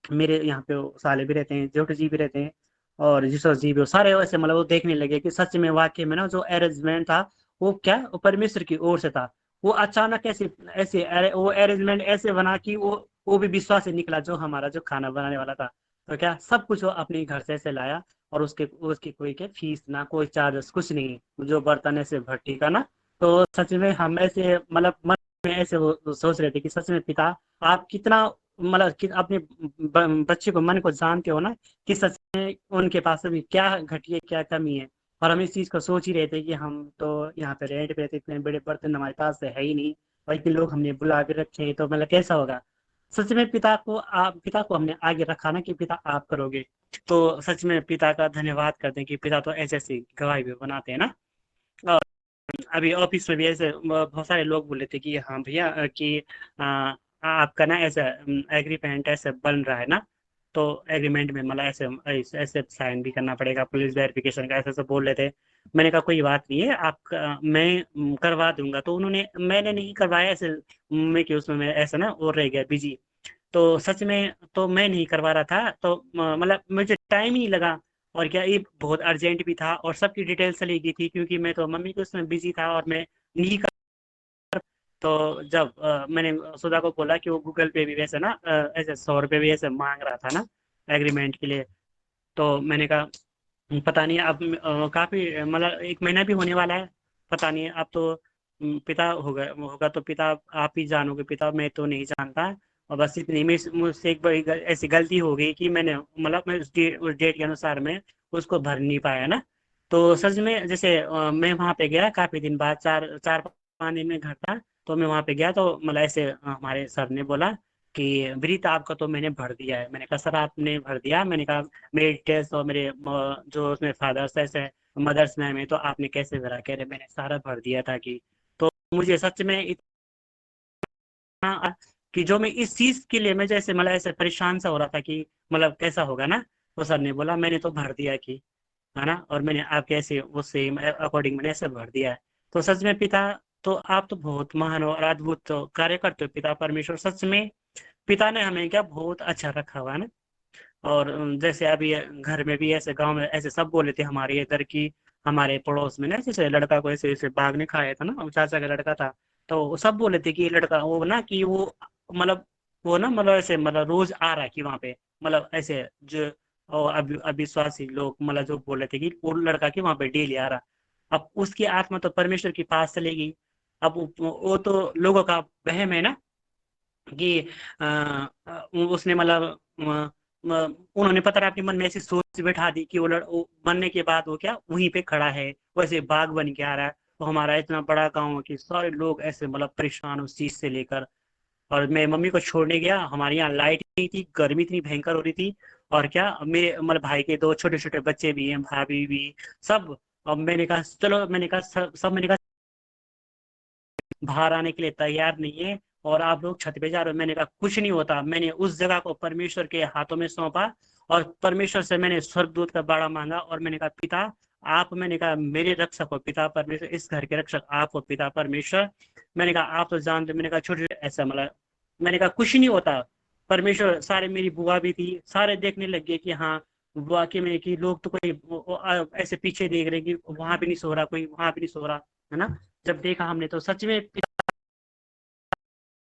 मेरे यहाँ पे वो साले भी रहते हैं, जेठ जी भी रहते हैं, और जीसस जी भी, वो सारे ऐसे मतलब वो देखने लगे कि सच में वाकई में ना जो अरेंजमेंट था वो क्या, वो परमेश्वर की ओर से था। वो अचानक ऐसे ऐसे वो अरेंजमेंट ऐसे बना कि वो भी विश्वास से निकला, जो हमारा जो खाना बनाने वाला था। तो क्या सब कुछ वो अपने घर से ऐसे लाया, और उसके उसकी कोई क्या फीस ना कोई चार्जेस कुछ नहीं, जो बर्तन ऐसे भट्टी का ना। तो सच में हम ऐसे मतलब मन में ऐसे वो सोच रहे थे कि सच में पिता आप कितना मतलब कि अपने बच्चे को मन को जानते हो ना, कि सच में उनके पास अभी क्या घटिया क्या कमी है। और हम इस चीज को सोच ही रहे थे कि हम तो यहाँ पे रेंट पे रहते, इतने बड़े बर्तन हमारे पास तो है ही नहीं, और इतने लोग हमने बुला के रखे हैं, तो मतलब कैसा होगा। सच में पिता को हमने आगे रखा ना, कि पिता आप करोगे। तो सच में पिता का धन्यवाद करते हैं कि पिता तो ऐसे ऐसी गवाही भी बनाते हैं ना। अभी ऑफिस में भी ऐसे बहुत सारे लोग बोले थे कि हाँ भैया कि आपका ना ऐसा एग्रीमेंट ऐसे बन रहा है ना, तो एग्रीमेंट में मतलब ऐसे ऐसे ऐसे साइन भी करना पड़ेगा, पुलिस वेरिफिकेशन का ऐसे ऐसे बोल रहे थे। मैंने कहा कोई बात नहीं है, मैं करवा दूंगा। तो मैंने नहीं करवाया ऐसे, मैं कि उसमें मैं ऐसा ना और रह गया बिजी। तो सच में तो मैं नहीं करवा रहा था, तो मतलब मुझे टाइम ही नहीं लगा। और क्या, ये बहुत अर्जेंट भी था, और सबकी डिटेल्स चली गई थी, क्योंकि मैं तो मम्मी के उसमें बिजी था और मैं नहीं कर। तो जब मैंने सुधा को बोला कि वो गूगल पे भी वैसे ना ऐसे 100 रुपये भी ऐसे मांग रहा था ना एग्रीमेंट के लिए। तो मैंने कहा पता नहीं अब काफी मतलब 1 महीना भी होने वाला है, पता नहीं अब तो पिता होगा होगा तो पिता आप ही जानोगे पिता, मैं तो नहीं जानता। और बस इतनी मुझसे एक बड़ी ऐसी गलती हो गई कि मैंने मतलब मैं उस डेट के अनुसार मैं उसको भर नहीं पाया ना। तो सच में जैसे मैं वहां पे गया काफी दिन बाद, 4 4 5 दिन में घर था। तो मैं वहां पे गया तो मतलब ऐसे हमारे सर ने बोला कि ब्रीत आपका तो मैंने भर दिया है। मैंने कहा सर आपने भर दिया? मैंने कहा मेरे डिटेल्स और मेरे जो उसमें फादर्स ऐसे मदर्स नेम है, तो आपने कैसे भरा? कह रहे मैंने सारा भर दिया था कि। तो मुझे सच में इतना कि जो मैं इस चीज के लिए मैं जैसे मतलब ऐसे परेशान सा हो रहा था कि मतलब कैसा होगा ना। तो सर ने बोला मैंने तो भर दिया कि, है ना, और मैंने आपके ऐसे उससे अकॉर्डिंग मैंने ऐसे भर दिया है। तो सच में पिता, तो आप तो बहुत महान और अद्भुत तो कार्य करते हो पिता परमेश्वर। सच में पिता ने हमें क्या बहुत अच्छा रखा हुआ है ना। और जैसे अभी घर में भी ऐसे गांव में ऐसे सब बोले थे हमारे इधर की, हमारे पड़ोस में ना जैसे लड़का को ऐसे ऐसे बाघ ने खाया था ना, वो चाचा का लड़का था। तो वो सब बोले थे कि ये लड़का वो ना कि वो मतलब वो ना मतलब ऐसे मतलब रोज आ रहा है कि वहां पे मतलब ऐसे जो और अविश्वासी लोग मतलब जो बोले थे कि वो लड़का की वहां पे डेली आ रहा। अब उसकी आत्मा तो परमेश्वर के पास चलेगी। अब वो तो लोगों का वहम है ना कि उसने मतलब उन्होंने पता नहीं अपने मन में ऐसी सोच बैठा दी कि वो बनने के बाद वो क्या वहीं पे खड़ा है, वैसे बाग बन के आ रहा है। तो हमारा इतना बड़ा गांव है कि सारे लोग ऐसे मतलब परेशान उस चीज से लेकर। और मैं मम्मी को छोड़ने गया, हमारे यहाँ लाइट नहीं थी, गर्मी इतनी भयंकर हो रही थी। और क्या मेरे मतलब भाई के 2 छोटे छोटे बच्चे भी हैं, भाभी भी, सब। अब मैंने कहा चलो, मैंने कहा सब मैंने कहा बाहर आने के लिए तैयार नहीं है, और आप लोग छत पे जा रहे हो। मैंने कहा कुछ नहीं होता, मैंने उस जगह को परमेश्वर के हाथों में सौंपा। और परमेश्वर से मैंने स्वर्गदूत का बाड़ा मांगा, और मैंने कहा पिता आप, मैंने कहा मेरे रक्षक हो पिता परमेश्वर, इस घर के रक्षक आप हो पिता परमेश्वर। मैंने कहा आप तो जानते हो, मैंने कहा छोटे ऐसा मतलब मैंने कहा कुछ नहीं होता, परमेश्वर, सारे मेरी बुआ भी थी, सारे देखने लग गए कि हाँ वाकई में कि लोग तो कोई ऐसे पीछे देख रहे कि वहां भी नहीं सो रहा, कोई वहां भी नहीं सो रहा, है ना। जब देखा हमने तो सच में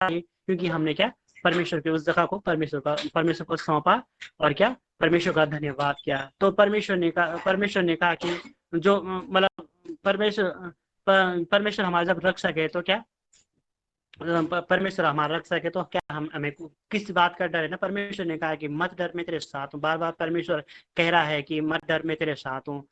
क्योंकि हमने क्या परमेश्वर के उस जगह को परमेश्वर को सौंपा और क्या परमेश्वर का धन्यवाद किया। तो परमेश्वर ने कहा कि जो मतलब परमेश्वर हमारा जब रख सके तो क्या परमेश्वर हमारा रख सके तो क्या हम हमें किस बात का डर है ना। परमेश्वर ने कहा कि मत डर, मैं तेरे साथ हूँ। बार बार परमेश्वर कह रहा है कि मत डर, मैं तेरे साथ हूँ।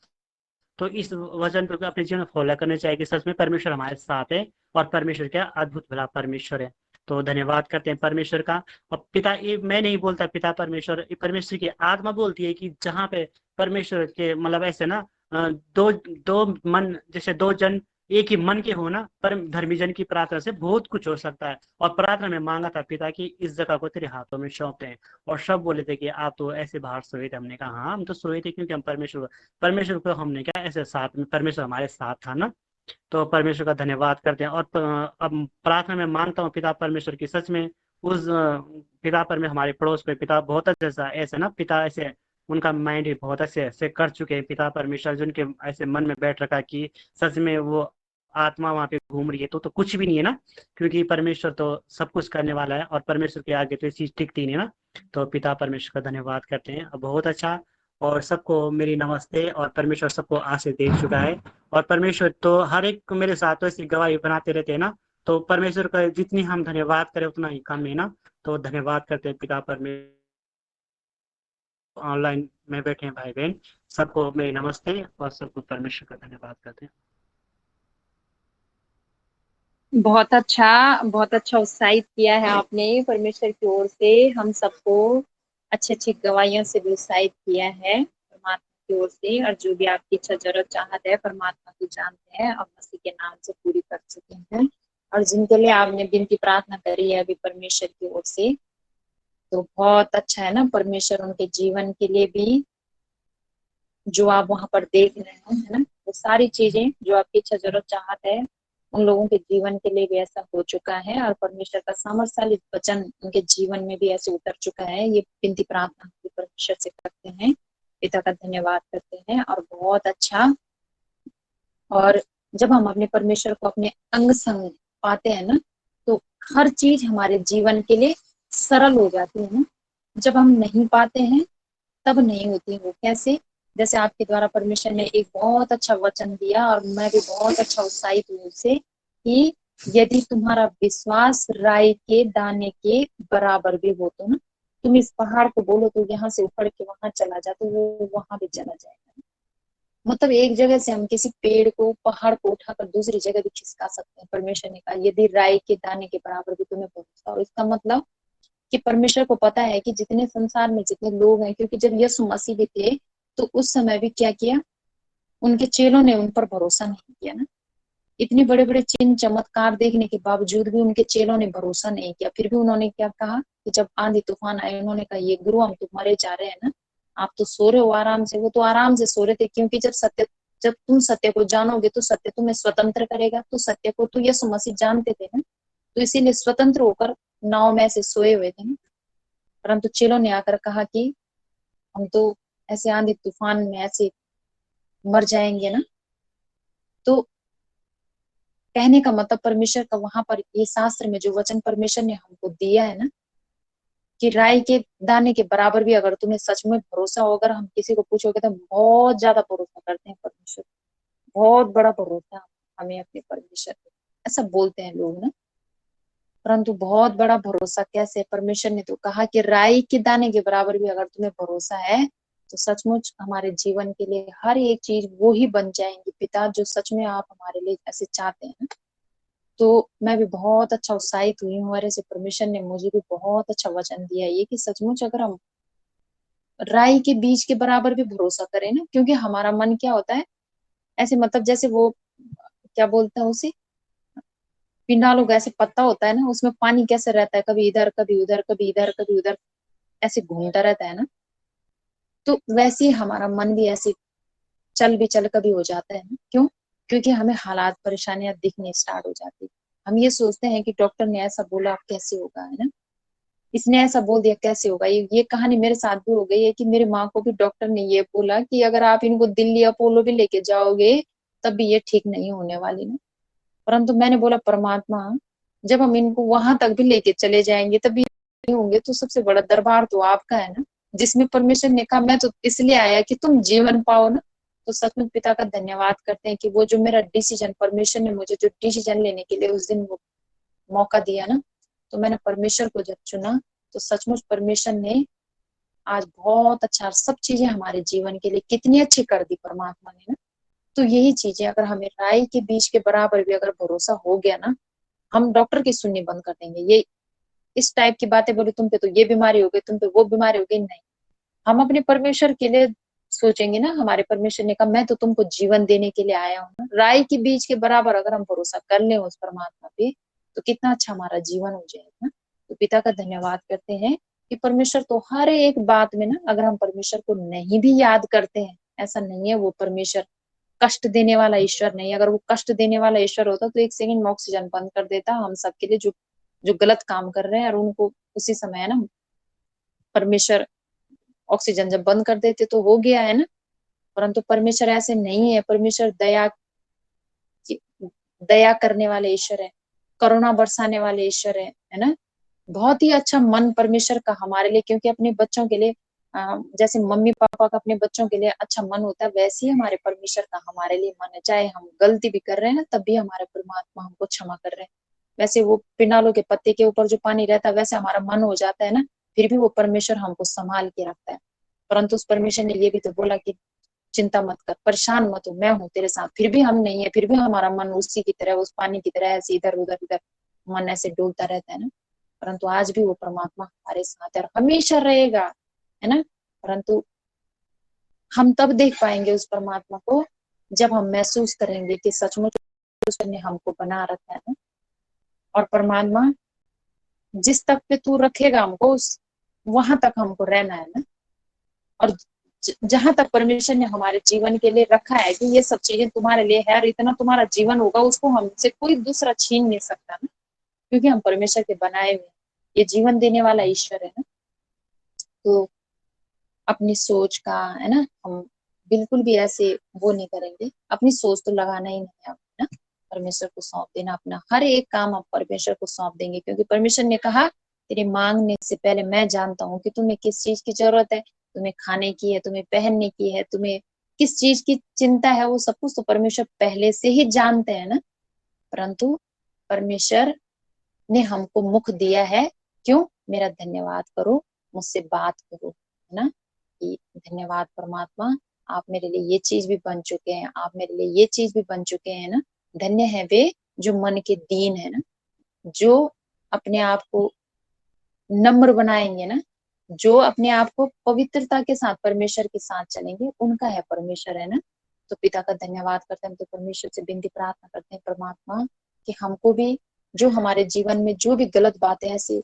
तो इस वजन को अपने जीवन में फॉलो करना चाहिए कि सच में परमेश्वर हमारे साथ है और परमेश्वर क्या अद्भुत भला परमेश्वर है। तो धन्यवाद करते हैं परमेश्वर का। और पिता, ये मैं नहीं बोलता पिता परमेश्वर, परमेश्वर की आत्मा बोलती है कि जहाँ पे परमेश्वर के मतलब ऐसे ना दो दो मन, जैसे दो जन एक ही मन के हो ना, पर धर्मी जन की प्रार्थना से बहुत कुछ हो सकता है। और प्रार्थना में मांगा था पिता की इस जगह को तेरे हाथों में सौंपते हैं। और सब बोले थे कि आप तो ऐसे बाहर सोए थे। हमने कहा हाँ हम तो सोए थे क्योंकि हम परमेश्वर को हमने क्या ऐसे साथ में, परमेश्वर हमारे साथ था ना। तो परमेश्वर का धन्यवाद करते हैं। और अब प्रार्थना में मांगता हूँ पिता परमेश्वर की सच में उस पिता पर में हमारे पड़ोस में पिता बहुत अच्छा ऐसे ना, पिता ऐसे उनका माइंड ही बहुत ऐसे ऐसे कर चुके हैं पिता परमेश्वर, जिनके ऐसे मन में बैठ रखा कि सच में वो आत्मा वहां पे घूम रही है तो कुछ भी नहीं है ना, क्योंकि परमेश्वर तो सब कुछ करने वाला है और परमेश्वर के आगे तो ये चीज टिकती नहीं है ना। तो पिता परमेश्वर का धन्यवाद करते हैं। बहुत अच्छा। और सबको मेरी नमस्ते। और परमेश्वर सबको आशीष दे चुका है। और परमेश्वर तो हर एक को मेरे साथ तो ऐसी गवाही बनाते रहते हैं ना। तो परमेश्वर का जितनी हम धन्यवाद करें उतना ही कम है ना। तो धन्यवाद करते हैं पिता परमेश्वर। ऑनलाइन में बैठे हैं भाई बहन, सबको मेरी नमस्ते और सबको परमेश्वर का धन्यवाद करते हैं। बहुत अच्छा उत्साहित किया है आपने परमेश्वर की ओर से। हम सबको अच्छी अच्छी गवाहियों से भी उत्साहित किया है परमात्मा की ओर से। और जो भी आपकी इच्छा जरूरत चाहत है परमात्मा को जानते हैं और मसीह के नाम से पूरी कर चुके हैं। और जिनके लिए आपने विनती प्रार्थना करी है अभी परमेश्वर की ओर से, तो बहुत अच्छा है ना। परमेश्वर उनके जीवन के लिए भी जो आप वहां पर देख रहे हो, है ना, वो सारी चीजें जो आपकी इच्छा जरूरत चाहत है उन लोगों के जीवन के लिए भी ऐसा हो चुका है। और परमेश्वर का सामर्थ्यशाली वचन उनके जीवन में भी ऐसे उतर चुका है। ये विनती प्रार्थना हम परमेश्वर से करते हैं, पिता का धन्यवाद करते हैं। और बहुत अच्छा। और जब हम अपने परमेश्वर को अपने अंग संग पाते हैं ना, तो हर चीज हमारे जीवन के लिए सरल हो जाती है ना। जब हम नहीं पाते हैं तब नहीं होती वो। कैसे? जैसे आपके द्वारा परमेश्वर ने एक बहुत अच्छा वचन दिया और मैं भी बहुत अच्छा उत्साहित हुई उससे कि यदि तुम्हारा विश्वास राई के दाने के बराबर भी हो तो ना, तुम इस पहाड़ को बोलो तो यहाँ से उखड़ के वहां चला जा, तो वो वहां भी चला जाएगा। मतलब एक जगह से हम किसी पेड़ को, पहाड़ को उठाकर दूसरी जगह भी खिसका सकते हैं। परमेश्वर ने कहा यदि राई के दाने के बराबर भी तुम्हें भरोसा हो। इसका मतलब कि परमेश्वर को पता है कि जितने संसार में जितने लोग हैं, क्योंकि जब यीशु मसीह भी थे तो उस समय भी क्या किया, उनके चेलों ने उन पर भरोसा नहीं किया ना। इतने बड़े बड़े चिन्ह चमत्कार देखने के बावजूद भी उनके चेलों ने भरोसा नहीं किया। फिर भी उन्होंने क्या कहा कि जब आंधी तूफान आए, उन्होंने कहा ये गुरु हम तो मरे जा रहे हैं ना, आप तो सो रहे हो आराम से। वो तो आराम से सो रहे थे, क्योंकि जब तुम सत्य को जानोगे तो सत्य तुम्हें स्वतंत्र करेगा। तो सत्य को तो यीशु मसीह जानते थे ना, तो इसीलिए स्वतंत्र होकर नाव में ऐसे सोए हुए थे ना। परंतु चेलों ने आकर कहा कि हम तो ऐसे आंधी तूफान में ऐसे मर जाएंगे ना। तो कहने का मतलब परमेश्वर का वहां पर ये शास्त्र में जो वचन परमेश्वर ने हमको दिया है ना, कि राई के दाने के बराबर भी अगर तुम्हें सच में भरोसा हो, अगर हम किसी को पूछोगे तो बहुत ज्यादा भरोसा करते हैं परमेश्वर, बहुत बड़ा भरोसा हमें अपने परमेश्वर पे, ऐसा बोलते हैं लोग ना। परंतु बहुत बड़ा भरोसा कैसे? परमेश्वर ने तो कहा कि राई के दाने के बराबर भी अगर तुम्हें भरोसा है तो सचमुच हमारे जीवन के लिए हर एक चीज वो ही बन जाएंगी पिता, जो सच में आप हमारे लिए ऐसे चाहते हैं। तो मैं भी बहुत अच्छा उत्साहित हुई हूँ और ऐसे परमेश्वर ने मुझे भी बहुत अच्छा वचन दिया है ये, कि सचमुच अगर हम राई के बीज के बराबर भी भरोसा करें ना, क्योंकि हमारा मन क्या होता है ऐसे, मतलब जैसे वो क्या बोलते हैं उसे, पिंडालू का ऐसे पत्ता होता है ना, उसमें पानी कैसे रहता है, कभी इधर कभी उधर, कभी इधर कभी उधर, ऐसे घूमता रहता है ना। तो वैसे ही हमारा मन भी ऐसे चल भी चल कभी हो जाता है ना। क्यों? क्योंकि हमें हालात परेशानियां दिखने स्टार्ट हो जाती है। हम ये सोचते हैं कि डॉक्टर ने ऐसा बोला अब कैसे होगा, है ना। इसने ऐसा बोल दिया, कैसे होगा? ये कहानी मेरे साथ भी हो गई है कि मेरी माँ को भी डॉक्टर ने ये बोला कि अगर आप इनको दिल्ली अपोलो भी लेके जाओगे तब भी ये ठीक नहीं होने वाली ना। परंतु मैंने बोला, परमात्मा जब हम इनको वहां तक भी लेके चले जाएंगे तब भी नहीं होंगे, तो सबसे बड़ा दरबार तो आपका है ना, जिसमें परमेश्वर ने कहा मैं तो इसलिए आया कि तुम जीवन पाओ ना। तो सच में पिता का धन्यवाद करते हैं कि वो जो मेरा डिसीजन, परमेश्वर ने मुझे जो डिसीजन लेने के लिए उस दिन वो मौका दिया ना, तो मैंने परमेश्वर को जब चुना तो सचमुच परमेश्वर ने आज बहुत अच्छा सब चीजें हमारे जीवन के लिए कितनी अच्छी कर दी परमात्मा ने ना। तो यही चीजें अगर हमें राई के बीज के बराबर भी अगर भरोसा हो गया ना, हम डॉक्टर की सुननी बंद कर देंगे। ये इस टाइप की बातें बोली, तुम पे तो ये बीमारी हो गई, तुम पे वो बीमारी हो गई, नहीं। हम अपने परमेश्वर के लिए सोचेंगे ना, हमारे परमेश्वर ने कहा मैं तो तुमको जीवन देने के लिए आया हूँ ना। राई के बीज के बराबर अगर हम भरोसा कर लें उस परमात्मा पे, तो कितना अच्छा हमारा जीवन हो जाएगा ना। तो पिता का धन्यवाद करते हैं कि परमेश्वर तो हर एक बात में ना, अगर हम परमेश्वर को नहीं भी याद करते हैं, ऐसा नहीं है वो परमेश्वर कष्ट देने वाला ईश्वर नहीं। अगर वो कष्ट देने वाला ईश्वर होता तो एक सेकंड में ऑक्सीजन बंद कर देता हम सबके लिए, जो जो गलत काम कर रहे हैं, और उनको उसी समय है ना परमेश्वर ऑक्सीजन जब बंद कर देते तो हो गया है ना। परंतु परमेश्वर ऐसे नहीं है। परमेश्वर दया करने वाले ईश्वर है, करुणा बरसाने वाले ईश्वर है ना। बहुत ही अच्छा मन परमेश्वर का हमारे लिए, क्योंकि अपने बच्चों के लिए जैसे मम्मी पापा का अपने बच्चों के लिए अच्छा मन होता है, वैसे ही हमारे परमेश्वर का हमारे लिए मन है। चाहे हम गलती भी कर रहे हैं ना, तब भी हमारे परमात्मा हमको क्षमा कर रहे हैं। वैसे वो पिनालों के पत्ते के ऊपर जो पानी रहता है, वैसे हमारा मन हो जाता है ना, फिर भी वो परमेश्वर हमको संभाल के रखता है। परंतु उस परमेश्वर ने ये भी तो बोला कि चिंता मत कर, परेशान मत हो, मैं हूँ तेरे साथ। फिर भी हम नहीं है, फिर भी हमारा मन उसी की तरह, उस पानी की तरह ऐसे इधर उधर इधर मन ऐसे डोलता रहता है ना। परंतु आज भी वो परमात्मा हमारे साथ है और हमेशा रहेगा, है ना। परंतु हम तब देख पाएंगे उस परमात्मा को जब हम महसूस करेंगे कि सचमुच उसने हमको बना रखा है ना। और परमात्मा जिस तक पे तू रखेगा हमको, उस वहां तक हमको रहना है ना। और जहां तक परमेश्वर ने हमारे जीवन के लिए रखा है कि ये सब चीजें तुम्हारे लिए है और इतना तुम्हारा जीवन होगा, उसको हमसे कोई दूसरा छीन नहीं सकता ना, क्योंकि हम परमेश्वर के बनाए हुए हैं। ये जीवन देने वाला ईश्वर है ना। तो अपनी सोच का है ना, हम बिल्कुल भी ऐसे वो नहीं करेंगे। अपनी सोच तो लगाना ही नहीं है ना, परमेश्वर को सौंप देना। अपना हर एक काम हम परमेश्वर को सौंप देंगे, क्योंकि परमेश्वर ने कहा तेरे मांगने से पहले मैं जानता हूँ कि तुम्हें किस चीज की जरूरत है। तुम्हें खाने की है, तुम्हें पहनने की है, तुम्हें किस चीज की चिंता है, वो सब कुछ तो परमेश्वर पहले से ही जानते हैं ना। परंतु परमेश्वर ने हमको मुख दिया है, क्यों? मेरा धन्यवाद करो, मुझसे बात करो, है ना। कि धन्यवाद परमात्मा, आप मेरे लिए ये चीज भी बन चुके हैं, आप मेरे लिए ये चीज भी बन चुके हैं ना। धन्य है वे जो मन के दीन है ना, जो अपने आप को नम्र बनाएंगे ना, जो अपने आप को पवित्रता के साथ परमेश्वर के साथ चलेंगे, उनका है परमेश्वर, है ना। तो पिता का धन्यवाद करते हैं, तो परमेश्वर से विनती प्रार्थना करते हैं परमात्मा कि हमको भी जो हमारे जीवन में जो भी गलत बातें ऐसी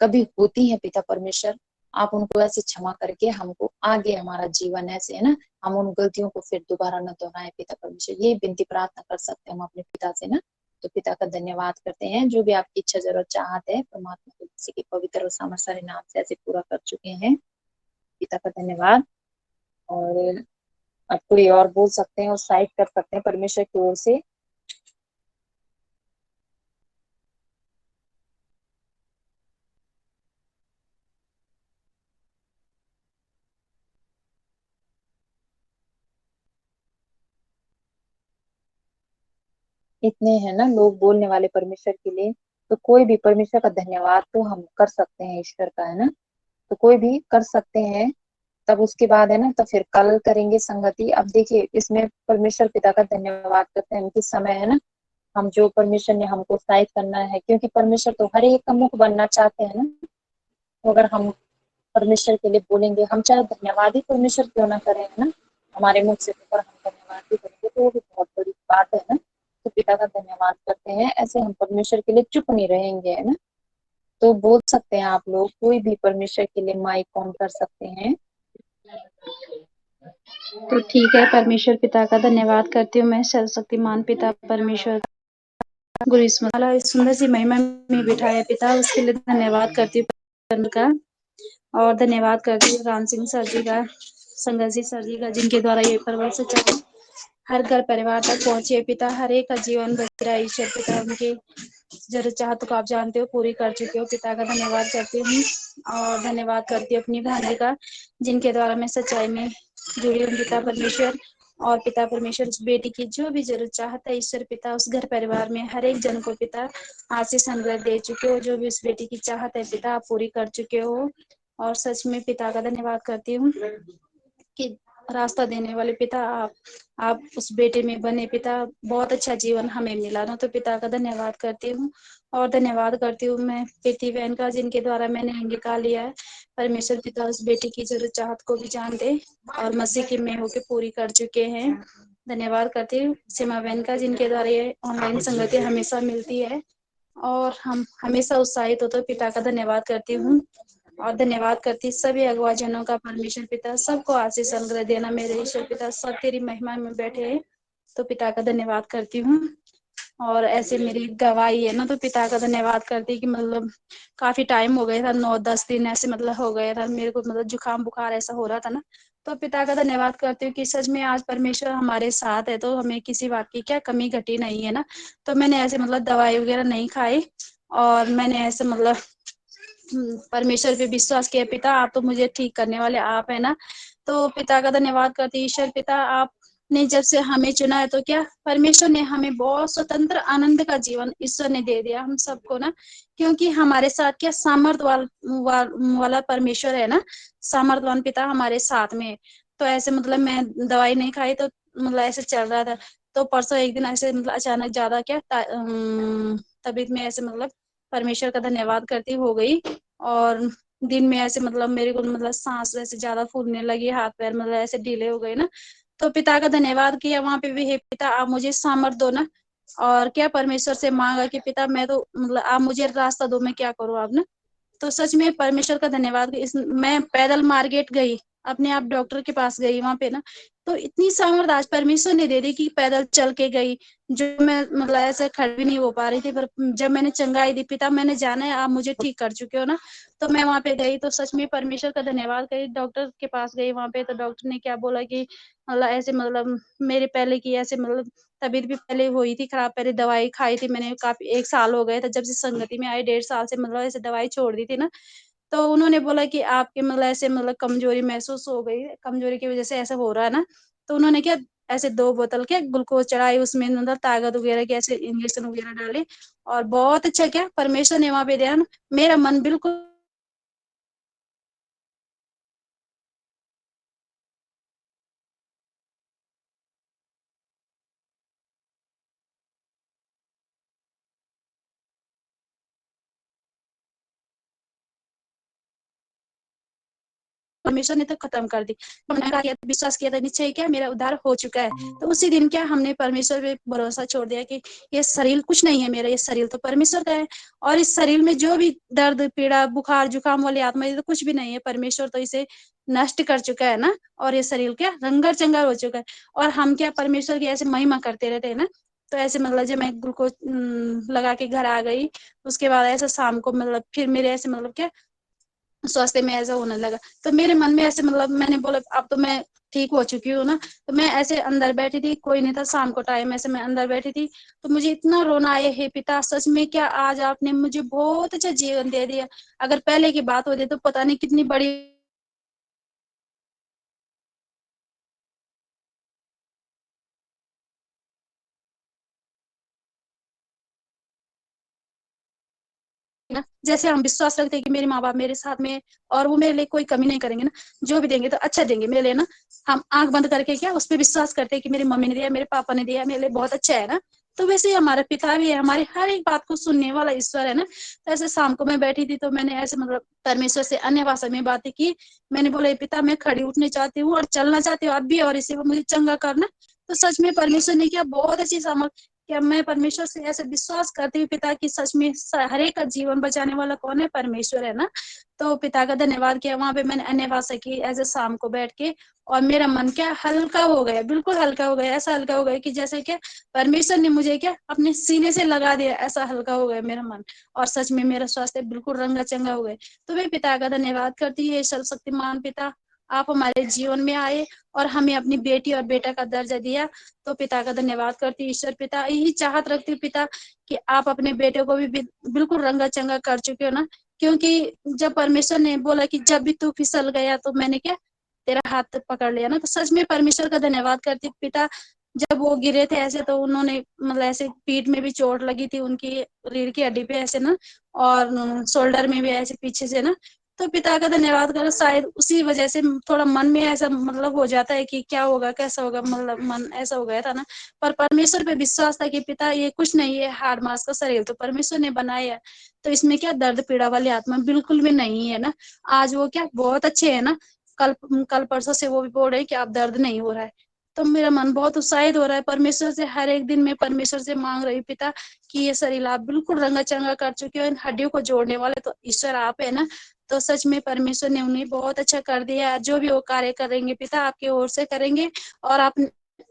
कभी होती है पिता परमेश्वर, आप उनको ऐसे क्षमा करके हमको आगे हमारा जीवन ऐसे है ना, हम उन गलतियों को फिर दोबारा न दोहराए पिता परमेश्वर। ये विनती प्रार्थना कर सकते हैं हम अपने पिता से ना। तो पिता का धन्यवाद करते हैं, जो भी आपकी इच्छा जरूरत चाहत है परमात्मा को किसी के पवित्र और सामर्थ्यशाली नाम से ऐसे पूरा कर चुके हैं। पिता का धन्यवाद। और अब कोई और बोल सकते हैं, उत्साहित कर सकते हैं परमेश्वर की ओर से। इतने हैं ना लोग बोलने वाले परमेश्वर के लिए, तो कोई भी परमेश्वर का धन्यवाद तो हम कर सकते हैं ईश्वर का, है ना। तो कोई भी कर सकते हैं। तब उसके बाद है ना, तो फिर कल करेंगे संगति। अब देखिए इसमें परमेश्वर पिता का धन्यवाद करते हैं कि समय है ना, हम जो परमेश्वर ने हमको उत्साहित करना है, क्योंकि परमेश्वर तो हर एक का मुख बनना चाहते हैं ना। तो अगर हम परमेश्वर के लिए बोलेंगे, हम चाहे धन्यवाद ही परमेश्वर क्यों ना करें, है ना, हमारे मुख से पर हम धन्यवाद भी करेंगे तो वो भी बहुत बड़ी बात है ना। तो पिता का धन्यवाद करते हैं, ऐसे हम परमेश्वर के लिए चुप नहीं रहेंगे, है ना। तो बोल सकते हैं आप लोग, कोई भी परमेश्वर के लिए माइक ऑन कर सकते हैं। तो ठीक है, परमेश्वर पिता का धन्यवाद करती हूँ मैं, सर्वशक्तिमान पिता परमेश्वर गुरु इस सुंदर सी महिमा में बिठाए पिता, उसके लिए धन्यवाद करती हूँ। का, और धन्यवाद करती हूँ राम सिंह सर जी का, संघर्षी सर जी का, जिनके द्वारा ये परवल सच्चाई हर घर परिवार तक पहुंचे। पिता हर एक का जीवन बचा ईश्वर पिता उनके जरूर चाहत को आप जानते हो पूरी कर चुके हो। पिता का धन्यवाद करती हूँ और धन्यवाद करती हूँ अपनी भांजी का, जिनके द्वारा मैं सच्चाई में जुड़ी हूँ। पिता परमेश्वर और पिता परमेश्वर उस बेटी की जो भी जरूरत चाहता है ईश्वर पिता उस घर परिवार में हर एक जन को पिता आशीष अनुग्रह दे चुके हो। जो भी उस बेटी की चाहत है पिता आप पूरी कर चुके हो। और सच में पिता का धन्यवाद करती हूँ कि रास्ता देने वाले पिता आप उस बेटे में बने पिता, बहुत अच्छा जीवन हमें मिला ना, तो पिता का धन्यवाद करती हूँ। और धन्यवाद करती हूँ मैं प्रीति बहन का, जिनके द्वारा मैंने अंगीकार लिया है। परमेश्वर पिता उस बेटी की जरूरत चाहत को भी जानते और मसीह की में होके पूरी कर चुके हैं। धन्यवाद करती हूँ सीमा बहन का, जिनके द्वारा ये ऑनलाइन संगति हमेशा मिलती है और हम हमेशा उत्साहित होते। पिता का धन्यवाद करती हूँ और धन्यवाद करती सभी अगुआ जनों का। परमेश्वर पिता सबको आशीष अनुग्रह देना। मेरे ईश्वर पिता सब तेरी महिमा में बैठे हैं, तो पिता का धन्यवाद करती हूँ। और ऐसे मेरी गवाही है ना, तो पिता का धन्यवाद करती कि मतलब काफी टाइम हो गया था, 9-10 दिन ऐसे मतलब हो गया था मेरे को, मतलब जुकाम बुखार ऐसा हो रहा था ना, तो पिता का धन्यवाद करती हूँ कि सच में आज परमेश्वर हमारे साथ है, तो हमें किसी बात की क्या कमी घटी नहीं है ना। तो मैंने ऐसे मतलब दवाई वगैरह नहीं खाई और मैंने ऐसे मतलब परमेश्वर पे विश्वास किया। पिता आप तो मुझे ठीक करने वाले आप है ना, तो पिता का धन्यवाद करती ईश्वर पिता आपने जब से हमें चुना है, तो क्या परमेश्वर ने हमें बहुत स्वतंत्र आनंद का जीवन ईश्वर ने दे दिया हम सबको ना, क्योंकि हमारे साथ क्या सामर्थ वाला परमेश्वर है ना, सामर्थवान पिता हमारे साथ में है। तो ऐसे मतलब मैं दवाई नहीं खाई तो मतलब ऐसे चल रहा था। तो परसों एक दिन ऐसे मतलब अचानक ज्यादा क्या तबीयत में ऐसे मतलब परमेश्वर का धन्यवाद करती हो गई और दिन में ऐसे मतलब मेरे को मतलब सांस ऐसे ज्यादा फूलने लगी, हाथ पैर मतलब ऐसे ढीले हो गए ना, तो पिता का धन्यवाद किया वहां पे भी। हे पिता आप मुझे सामर्थ दो ना, और क्या परमेश्वर से मांगा कि पिता मैं तो मतलब आप मुझे रास्ता दो, मैं क्या करूँ आप ना। तो सच में परमेश्वर का धन्यवाद। मैं पैदल मार्केट गई, अपने आप डॉक्टर के पास गई वहां पे ना, तो इतनी सामर्थ आज परमेश्वर ने दे दी कि पैदल चल के गई, जो मैं मतलब ऐसे खड़ी भी नहीं हो पा रही थी। पर जब मैंने चंगाई दी, पिता मैंने जाना है आप मुझे ठीक कर चुके हो ना, तो मैं वहां पे गई। तो सच में परमेश्वर का धन्यवाद करी। डॉक्टर के पास गई वहां पे, तो डॉक्टर ने क्या बोला कि मतलब ऐसे मतलब मेरे पहले की ऐसे मतलब तबीयत भी पहले हुई थी खराब, पहले दवाई खाई थी मैंने काफी 1 साल हो गए थे जब से संगति में आई, 1.5 साल से मतलब ऐसे दवाई छोड़ दी थी ना। तो उन्होंने बोला कि आपके मतलब ऐसे मतलब कमजोरी महसूस हो गई, कमजोरी की वजह से ऐसा हो रहा है ना। तो उन्होंने क्या ऐसे 2 बोतल क्या ग्लूकोज चढ़ाई, उसमें मतलब ताकत वगैरह के ऐसे इंजेक्शन वगैरह डाले, और बहुत अच्छा क्या परमेश्वर ने वहां पे दिया ना, मेरा मन बिल्कुल परमेश्वर ने तो खत्म कर दी। तो हमने कहा विश्वास किया था निश्चय क्या मेरा उद्धार हो चुका है। तो उसी दिन क्या हमने परमेश्वर पे भरोसा छोड़ दिया कि ये शरीर कुछ नहीं है मेरा, ये शरीर तो परमेश्वर का है, और इस शरीर में जो भी दर्द पीड़ा बुखार जुकाम वाली आत्मा ये तो कुछ भी नहीं है, परमेश्वर तो इसे नष्ट कर चुका है ना, और ये शरीर क्या रंगर चंगर हो चुका है। और हम क्या परमेश्वर की ऐसे महिमा करते रहते हैं ना। तो ऐसे मतलब जब मैं ग्लूकोज लगा के घर आ गई, उसके बाद ऐसे शाम को मतलब फिर मेरे ऐसे मतलब क्या स्वास्थ्य में ऐसा होने लगा। तो मेरे मन में ऐसे मतलब मैंने बोला अब तो मैं ठीक हो चुकी हूँ ना। तो मैं ऐसे अंदर बैठी थी, कोई नहीं था, शाम को टाइम ऐसे मैं अंदर बैठी थी, तो मुझे इतना रोना आया, हे पिता सच में क्या आज आपने मुझे बहुत अच्छा जीवन दे दिया। अगर पहले की बात होती तो पता नहीं कितनी बड़ी ना, जैसे हम विश्वास रखते हैं कि मेरे माँ बाप मेरे साथ में और वो मेरे लिए कोई कमी नहीं करेंगे ना, जो भी देंगे तो अच्छा देंगे मेरे लिए ना। हम आंख बंद करके क्या उस पर विश्वास करते हैं कि मेरी मम्मी ने दिया, मेरे पापा ने दिया, मेरे लिए बहुत अच्छा है ना। तो वैसे ही हमारा पिता भी है, हमारी हर एक बात को सुनने वाला ईश्वर है ना। तो ऐसे शाम को मैं बैठी थी, तो मैंने ऐसे मतलब परमेश्वर से अन्य भाषा में बातें की। मैंने बोला पिता मैं खड़ी उठने चाहती हूँ और चलना चाहती हूँ अब भी, और इसी को मुझे चंगा करना। तो सच में परमेश्वर ने क्या बहुत अच्छी सामर्थ कि अब मैं परमेश्वर से ऐसे विश्वास करती हूँ पिता कि सच में हर एक का जीवन बचाने वाला कौन है, परमेश्वर है ना। तो पिता का धन्यवाद किया, वहां पे मैंने अन्य भाषा की ऐसे शाम को बैठ के, और मेरा मन क्या हल्का हो गया, बिल्कुल हल्का हो गया, ऐसा हल्का हो गया कि जैसे क्या परमेश्वर ने मुझे क्या अपने सीने से लगा दिया, ऐसा हल्का हो गया मेरा मन। और सच में मेरा स्वास्थ्य बिल्कुल रंगा चंगा हो गया। तो मैं पिता का धन्यवाद करती है, सर्वशक्तिमान पिता आप हमारे जीवन में आए और हमें अपनी बेटी और बेटा का दर्जा दिया। तो पिता का धन्यवाद करती हूँ। ईश्वर पिता यही चाहत रखती हूँ पिता कि आप अपने बेटे को भी बिल्कुल रंगा चंगा कर चुके हो ना, क्योंकि जब परमेश्वर ने बोला कि जब भी तू फिसल गया तो मैंने क्या तेरा हाथ पकड़ लिया ना। तो सच में परमेश्वर का धन्यवाद करती हूँ पिता। जब वो गिरे थे ऐसे तो उन्होंने मतलब ऐसे पीठ में भी चोट लगी थी उनकी, रीढ़ की हड्डी पे ऐसे ना, और शोल्डर में भी ऐसे पीछे से ना। तो पिता का धन्यवाद करो, शायद उसी वजह से थोड़ा मन में ऐसा मतलब हो जाता है कि क्या होगा कैसा होगा, मतलब मन ऐसा हो गया था ना। पर परमेश्वर पे विश्वास था कि पिता ये कुछ नहीं है, हाड़ मांस का शरीर तो परमेश्वर ने बनाया है, तो इसमें क्या दर्द पीड़ा वाली आत्मा बिल्कुल भी नहीं है ना। आज वो क्या बहुत अच्छे है ना, कल कल परसों से वो भी बोल रहे हैं कि आप दर्द नहीं हो रहा है। तो मेरा मन बहुत उत्साहित हो रहा है परमेश्वर से, हर एक दिन मैं परमेश्वर से मांग रही हूँ पिता कि ये शरीर आप बिल्कुल रंगा चंगा कर चुके हो, इन हड्डियों को जोड़ने वाले तो ईश्वर आप है ना। तो सच में परमेश्वर ने उन्हें बहुत अच्छा कर दिया। जो भी वो कार्य करेंगे पिता आपकी ओर से करेंगे, और आप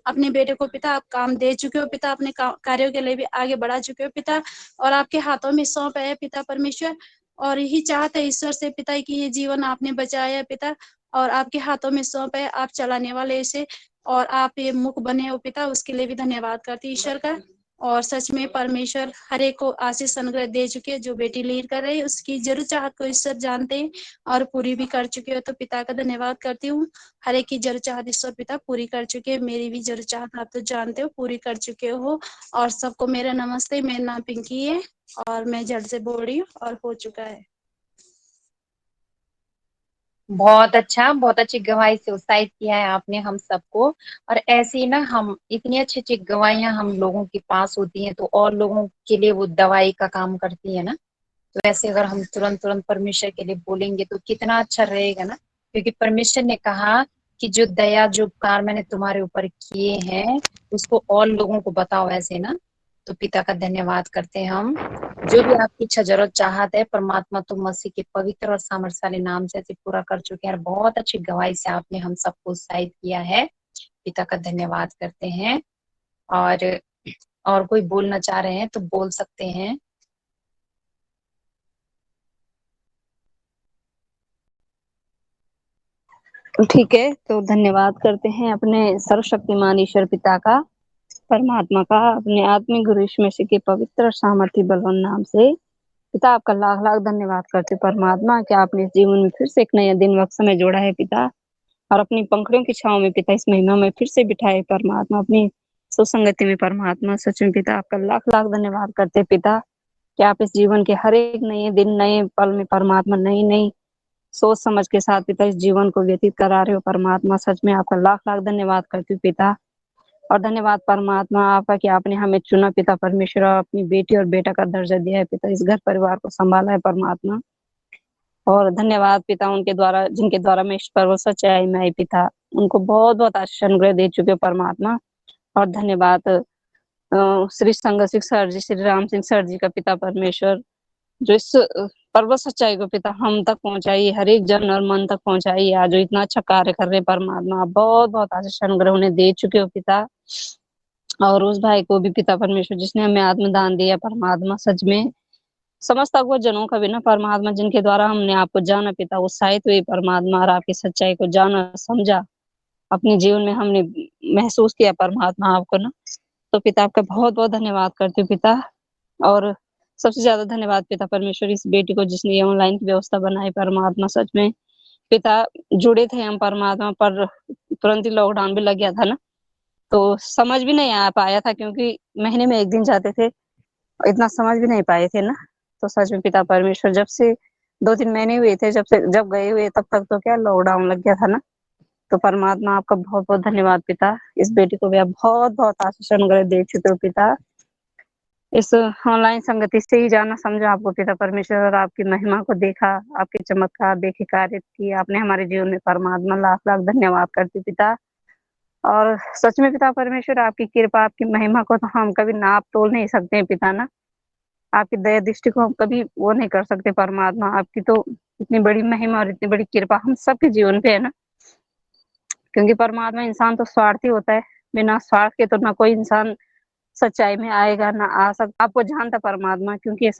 अपने बेटे को पिता आप काम दे चुके हो पिता, अपने कार्यों के लिए भी आगे बढ़ा चुके हो पिता, और आपके हाथों में सौंप है पिता परमेश्वर। और यही चाहते है ईश्वर से पिता कि ये जीवन आपने बचाया है पिता, और आपके हाथों में सौंप है, आप चलाने वाले इसे, और आप ये मुख बने हो पिता, उसके लिए भी धन्यवाद करती ईश्वर का। और सच में परमेश्वर हर एक को आशीष अनुग्रह दे चुके हैं, जो बेटी लीड कर रही है उसकी जरूर चाहत को ईश्वर जानते हैं और पूरी भी कर चुके हो। तो पिता का धन्यवाद करती हूँ, हर एक की जरूर चाहत ईश्वर पिता पूरी कर चुके हैं, मेरी भी जरूर चाहत आप तो जानते हो पूरी कर चुके हो। और सबको मेरा नमस्ते, मेरा नाम पिंकी है और मैं जड़ से बोल रही हूँ और हो चुका है। बहुत अच्छा, बहुत अच्छी गवाही से उत्साहित किया है आपने हम सबको। और ऐसी ना हम इतनी अच्छी अच्छी गवाहियां हम लोगों के पास होती हैं तो और लोगों के लिए वो दवाई का काम करती है ना। तो ऐसे अगर हम तुरंत तुरंत परमेश्वर के लिए बोलेंगे तो कितना अच्छा रहेगा ना। क्योंकि परमेश्वर ने कहा कि जो दया जो उपकार मैंने तुम्हारे ऊपर किए हैं उसको और लोगों को बताओ ऐसे ना। तो पिता का धन्यवाद करते हैं हम। जो भी आपकी इच्छा जरूरत चाहत है परमात्मा तो मसीह के पवित्र और सामर्थ्यशाली नाम से ऐसे पूरा कर चुके हैं। और बहुत अच्छी गवाही से आपने हम सबको उत्साहित किया है, पिता का धन्यवाद करते हैं। और कोई बोलना चाह रहे हैं तो बोल सकते हैं। ठीक है, तो धन्यवाद करते हैं अपने सर्वशक्तिमान ईश्वर पिता का, परमात्मा का, अपने आत्मिक गुरु यीशु मसीह के पवित्र और सामर्थ्य बलवान नाम से। पिता आपका लाख लाख धन्यवाद करते परमात्मा कि आपने इस जीवन में फिर से एक नया दिन वक्त समय जोड़ा है पिता, और अपनी पंखड़ियों की छांव में पिता इस महिमा में फिर से बिठाए परमात्मा, अपनी सुसंगति में परमात्मा। सच में पिता आपका लाख लाख धन्यवाद करते पिता कि आप इस जीवन के हर एक नए दिन नए पल में परमात्मा नई नई सोच समझ के साथ पिता इस जीवन को व्यतीत करा रहे हो परमात्मा। सच में आपका लाख लाख धन्यवाद करती हूँ पिता। और धन्यवाद परमात्मा आपका कि आपने हमें चुना पिता परमेश्वर, और अपनी बेटी और बेटा का दर्जा दिया है पिता, इस घर परिवार को संभाला है परमात्मा। और धन्यवाद पिता उनके द्वारा जिनके द्वारा मैं इस पर सच्चाई में आई पिता, उनको बहुत बहुत आशीष अनुग्रह दे चुके हो परमात्मा। और धन्यवाद श्री संघ सिंह सर जी, श्री राम सिंह सर जी का पिता परमेश्वर, जो इस पर्वत सच्चाई को पिता हम तक पहुंचाई, हर एक जन और मन तक पहुंचाई, आज जो इतना अच्छा कार्य कर रहे परमात्मा, आप बहुत बहुत आशीष अनुग्रह उन्हें दे चुके हो पिता। और उस भाई को भी पिता परमेश्वर जिसने हमें आत्मदान दिया परमात्मा, सच में समस्त अगुआ जनों का भी ना परमात्मा, जिनके द्वारा हमने आपको जाना पिता, उत्साहित हुए परमात्मा, और आपकी सच्चाई को जाना समझा, अपने जीवन में हमने महसूस किया परमात्मा आपको ना। तो पिता आपका बहुत बहुत धन्यवाद करती हूँ पिता। और सबसे ज्यादा धन्यवाद पिता परमेश्वर इस बेटी को जिसने ये ऑनलाइन की व्यवस्था बनाई परमात्मा। सच में पिता जुड़े थे हम परमात्मा, पर तुरंत ही लॉकडाउन भी लग गया था ना, तो समझ भी नहीं आ पाया था, क्योंकि महीने में एक दिन जाते थे, इतना समझ भी नहीं पाए थे ना। तो सच में पिता परमेश्वर जब से 2-3 महीने हुए थे जब गए हुए, तब तक तो क्या लॉकडाउन लग गया था ना। तो परमात्मा आपका बहुत बहुत धन्यवाद पिता, इस बेटी को भी आप बहुत बहुत आशीष अनुग्रह दे चुके हो पिता। इस ऑनलाइन संगति से ही जाना समझा आपको पिता परमेश्वर, और आपकी महिमा को देखा, आपके चमत्कार देखे, कार्य किए आपने हमारे जीवन में परमात्मा। लाख लाख धन्यवाद करती पिता। और सच में पिता परमेश्वर आपकी कृपा, आपकी महिमा को तो हम कभी नाप तोल नहीं सकते हैं पिता ना। आपकी दया दृष्टि को हम कभी वो नहीं कर सकते परमात्मा। आपकी तो इतनी बड़ी महिमा और इतनी बड़ी कृपा हम सबके जीवन पे है ना, क्योंकि परमात्मा, इंसान तो स्वार्थी होता है, बिना स्वार्थ के तो ना कोई इंसान सच्चाई में आएगा ना आ सकता। आपको जानता परमात्मा, क्योंकि ये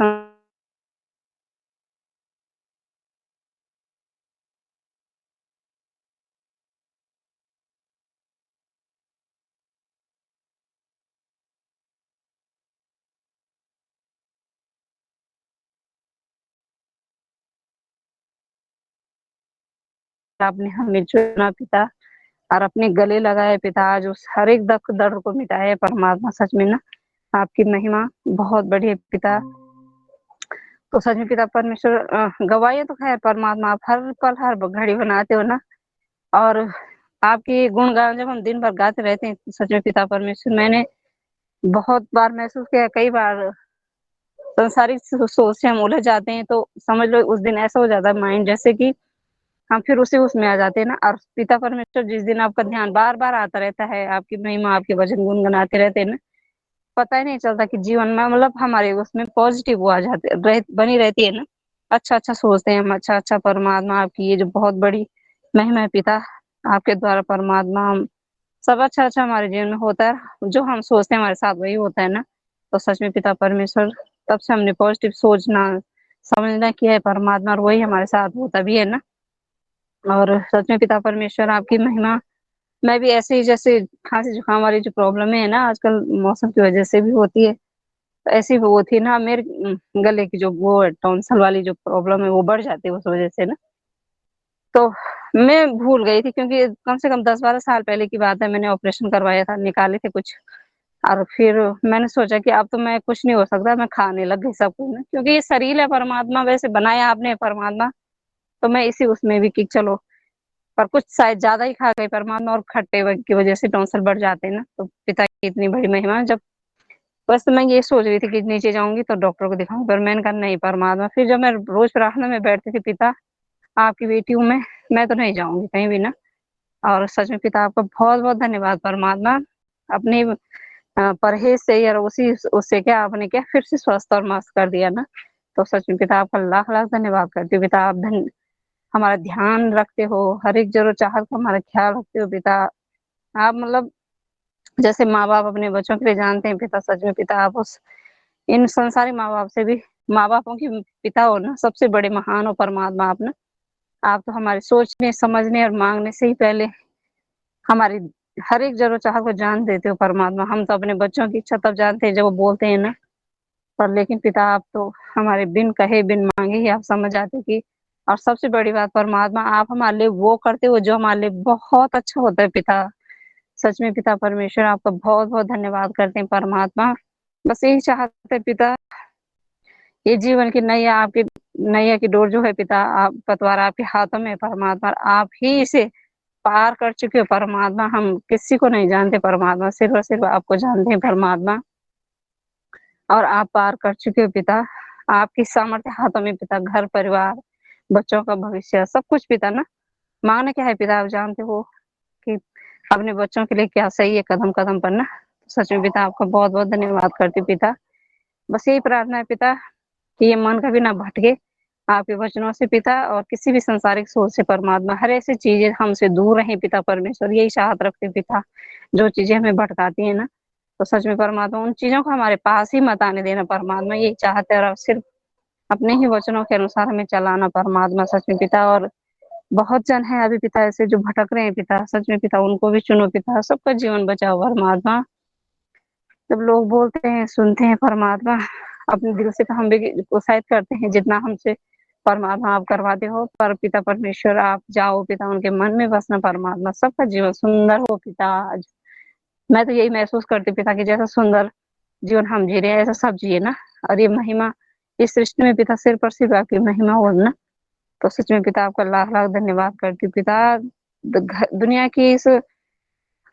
आपने हमें चुना पिता और अपने गले लगाए पिता, आज उस हर एक दुख दर्द को मिटाए परमात्मा। सच में ना आपकी महिमा बहुत बड़ी है पिता। तो सच में पिता परमेश्वर, गवाही तो खैर परमात्मा आप हर पल हर घड़ी बनाते हो ना, और आपकी गुणगान जब हम दिन भर गाते रहते हैं, सच में पिता परमेश्वर मैंने बहुत बार महसूस किया, कई बार संसारिक सोच से हम उलझ जाते हैं, तो समझ लो उस दिन ऐसा हो जाता है माइंड जैसे कि हम फिर उसी उसमें आ जाते हैं ना। और पिता परमेश्वर जिस दिन आपका ध्यान बार बार आता रहता है, आपकी महिमा आपके वचन गुनगुनाते रहते हैं ना, पता ही नहीं चलता कि जीवन में मतलब हमारे उसमें पॉजिटिव वो आ जाते बनी रहती है ना। अच्छा अच्छा सोचते हैं हम, अच्छा अच्छा परमात्मा आपकी ये जो बहुत बड़ी महिमा है पिता, आपके द्वारा परमात्मा हम सब अच्छा अच्छा हमारे जीवन में होता है, जो हम सोचते हैं हमारे साथ वही होता है ना। तो सच में पिता परमेश्वर, तब से हमने पॉजिटिव सोचना समझना किया है परमात्मा, और वही हमारे साथ होता भी है ना। और सच में पिता परमेश्वर आपकी महिमा, मैं भी ऐसे ही, जैसे खांसी जुकाम वाली जो प्रॉब्लम है ना आजकल मौसम की वजह से भी होती है, तो ऐसी वो थी ना मेरे गले की जो वो टॉन्सल वाली जो प्रॉब्लम है वो बढ़ जाती है उस वजह से ना। तो मैं भूल गई थी, क्योंकि कम से कम 10-12 साल पहले की बात है, मैंने ऑपरेशन करवाया था, निकाले थे कुछ। और फिर मैंने सोचा कि अब तो मैं कुछ नहीं हो सकता, मैं खाने लग गई सब कुछ ना, क्योंकि ये शरीर है परमात्मा, वैसे बनाया आपने परमात्मा, तो मैं इसी उसमें भी कि चलो, पर कुछ शायद ज्यादा ही खा गई परमात्मा, और खट्टे की वजह से टॉन्सल बढ़ जाते हैं ना। तो पिता की इतनी बड़ी महिमा, जब बस मैं ये सोच रही थी कि नीचे जाऊंगी तो डॉक्टर को दिखाऊंगी, पर मैंने कहा नहीं परमात्मा। फिर जब मैं रोज प्रार्थना में बैठती थी, पिता आपकी बेटी हूँ मैं तो नहीं जाऊंगी कहीं भी ना। और सच में पिता आपका बहुत बहुत धन्यवाद परमात्मा, अपनी परहेज से या उसी उससे क्या आपने क्या फिर से स्वस्थ और मस्त कर दिया ना। तो सच में पिता आपका लाख लाख धन्यवाद करती हूँ पिता। आप हमारा ध्यान रखते हो, हर एक जरूरत चाहत का हमारा ख्याल रखते हो पिता। आप मतलब जैसे माँ बाप अपने बच्चों के लिए जानते हैं पिता, सच में पिता आप उस इन संसारी माँ बाप से भी, माँ बापों की पिता हो ना, सबसे बड़े महान हो परमात्मा आप ना। आप तो हमारे सोचने समझने और मांगने से ही पहले हमारी हर एक जरूरत चाह को जान देते हो परमात्मा। हम तो अपने बच्चों की इच्छा तब जानते हैं जब वो बोलते हैं ना, पर लेकिन पिता आप तो हमारे बिन कहे बिन मांगे ही आप समझ आते कि, और सबसे बड़ी बात परमात्मा, आप हमारे लिए वो करते हो जो हमारे लिए बहुत अच्छा होता है पिता। सच में पिता परमेश्वर आपका बहुत बहुत धन्यवाद करते हैं परमात्मा। बस यही चाहते हैं पिता, ये जीवन की नैया आपकी, नैया की डोर जो है पिता, आप पतवार आपके हाथों में है परमात्मा, आप ही इसे पार कर चुके हो परमात्मा। हम किसी को नहीं जानते परमात्मा, सिर्फ और सिर्फ आपको जानते हैं परमात्मा, और आप पार कर चुके हो पिता। आपकी सामर्थ्य हाथों में पिता, घर परिवार बच्चों का भविष्य सब कुछ पिता ना। मांगना क्या है पिता, आप जानते हो कि अपने बच्चों के लिए क्या सही है कदम कदम पर ना। सच में पिता आपका बहुत बहुत धन्यवाद करती हूँ पिता। बस यही प्रार्थना है पिता कि ये मन कभी ना भटके आपके वचनों से पिता, और किसी भी संसारिक सोच से परमात्मा, हर ऐसी चीजें हमसे दूर रहे पिता परमेश्वर, यही चाहत रखते पिता। जो चीजें हमें भटकाती है ना, तो सच में परमात्मा उन चीजों को हमारे पास ही मत आने देना परमात्मा, यही चाहते हैं, और सिर्फ अपने ही वचनों के अनुसार हमें चलाना परमात्मा। सच में पिता, और बहुत जन है अभी पिता ऐसे जो भटक रहे हैं पिता, सच में पिता उनको भी चुनो पिता, सबका जीवन बचाओ परमात्मा। जब लोग बोलते हैं सुनते हैं परमात्मा, अपने दिल से तो हम भी उत्साहित करते हैं जितना हमसे परमात्मा आप करवाते हो, पर पिता परमेश्वर आप जाओ पिता, उनके मन में बसना परमात्मा, सबका जीवन सुंदर हो पिता। आज मैं तो यही महसूस करती पिता कि जैसा सुंदर जीवन हम जी रहे हैं ऐसा सब जिए ना। और ये महिमा इस सृष्टि में पिता सिर्फ और सिर्फ आपकी महिमा हो ना। तो सच में पिता आपका लाख लाख धन्यवाद करती हूँ पिता। दुनिया की इस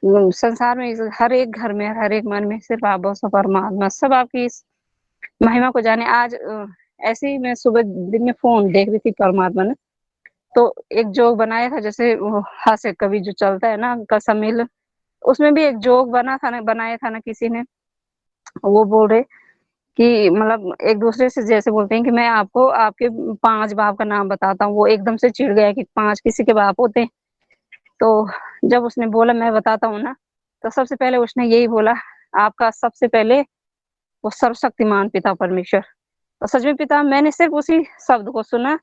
संसार में, इस हर एक घर में, हर एक मन में सिर्फ आप बसो परमात्मा, सब आपकी इस महिमा को जाने। आज ऐसे ही मैं सुबह दिन में फोन देख रही थी परमात्मा ने, तो एक जोक बनाया था, जैसे वो हास्य कवि जो चलता है ना, कसमिल उसमें भी एक जोक बनाया था ना किसी ने, वो बोल रहे कि मतलब एक दूसरे से जैसे बोलते हैं कि मैं आपको आपके 5 बाप का नाम बताता हूँ, वो एकदम से चिढ़ गया कि 5 किसी के बाप होते हैं। तो जब उसने बोला मैं बताता हूँ ना, तो सबसे पहले उसने यही बोला, आपका सबसे पहले वो सर्वशक्तिमान पिता परमेश्वर। तो सच में पिता, मैंने सिर्फ उसी शब्द को सुना,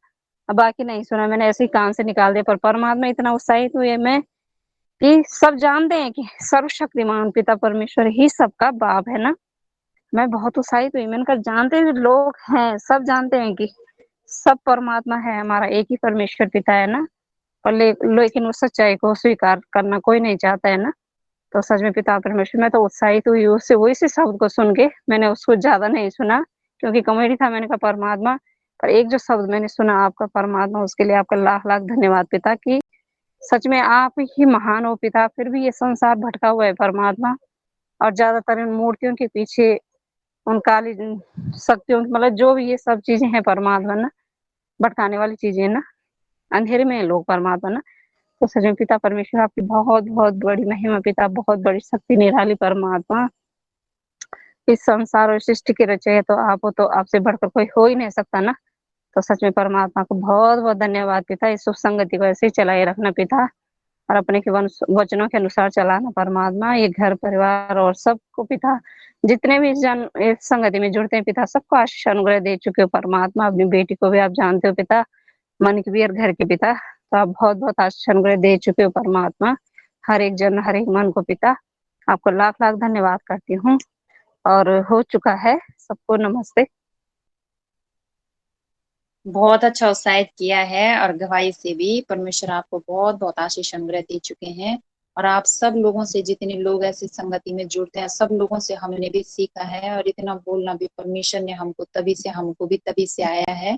बाकी नहीं सुना, मैंने ऐसे ही कान से निकाल दिया। पर परमात्मा इतना उत्साहित हुए मैं कि सब जानते हैं कि सर्वशक्तिमान पिता परमेश्वर ही सबका बाप है ना। मैं बहुत उत्साहित हुई, मैंने कहा जानते हैं लोग हैं, सब जानते हैं कि सब परमात्मा है, हमारा एक ही परमेश्वर पिता है ना, पर लेकिन उस सच्चाई को स्वीकार करना कोई नहीं चाहता है ना। तो सच में पिता परमेश्वर, मैं तो उत्साहित हुई उससे, वही से शब्द को सुन के। मैंने उसको ज्यादा नहीं सुना क्योंकि कॉमेडी था, मैंने कहा परमात्मा, पर एक जो शब्द मैंने सुना आपका परमात्मा, उसके लिए आपका लाख लाख धन्यवाद पिता, कि सच में आप ही महान हो पिता। फिर भी ये संसार भटका हुआ है परमात्मा, और ज्यादातर इन मूर्तियों के पीछे, उन काली शक्तियों, मतलब जो भी ये सब चीजें हैं परमात्मा ना, भटकाने वाली चीजें ना, अंधेरे में है लोग परमात्मा ना। तो सच में पिता परमेश्वर, आपकी बहुत बहुत बड़ी महिमा पिता, बहुत बड़ी शक्ति निराली परमात्मा। इस संसार और सृष्टि के रचयिता तो आप हो, तो आपसे बढ़कर कोई हो ही नहीं सकता ना। तो सच में परमात्मा को बहुत बहुत धन्यवाद पिता, इस शुभ संगति को ऐसे ही चलाए रखना पिता, और अपने के वचनों के अनुसार चलाना परमात्मा, ये घर परिवार और सबको पिता, जितने भी जन इस संगति में जुड़ते हैं पिता, सबको आशीष अनुग्रह दे चुके हो परमात्मा। अपनी बेटी को भी आप जानते हो पिता, मन की भी और घर के पिता, तो आप बहुत बहुत आशीष अनुग्रह दे चुके हो परमात्मा, हर एक जन हर एक मन को पिता। आपको लाख लाख धन्यवाद करती हूँ, और हो चुका है। सबको नमस्ते। बहुत अच्छा उत्साहित किया है, और गवाही से भी परमेश्वर आपको बहुत बहुत आशीष अनुग्रह दे चुके हैं। और आप सब लोगों से, जितने लोग ऐसी संगति में जुड़ते हैं, सब लोगों से हमने भी सीखा है, और इतना बोलना भी परमेश्वर ने हमको भी तभी से आया है।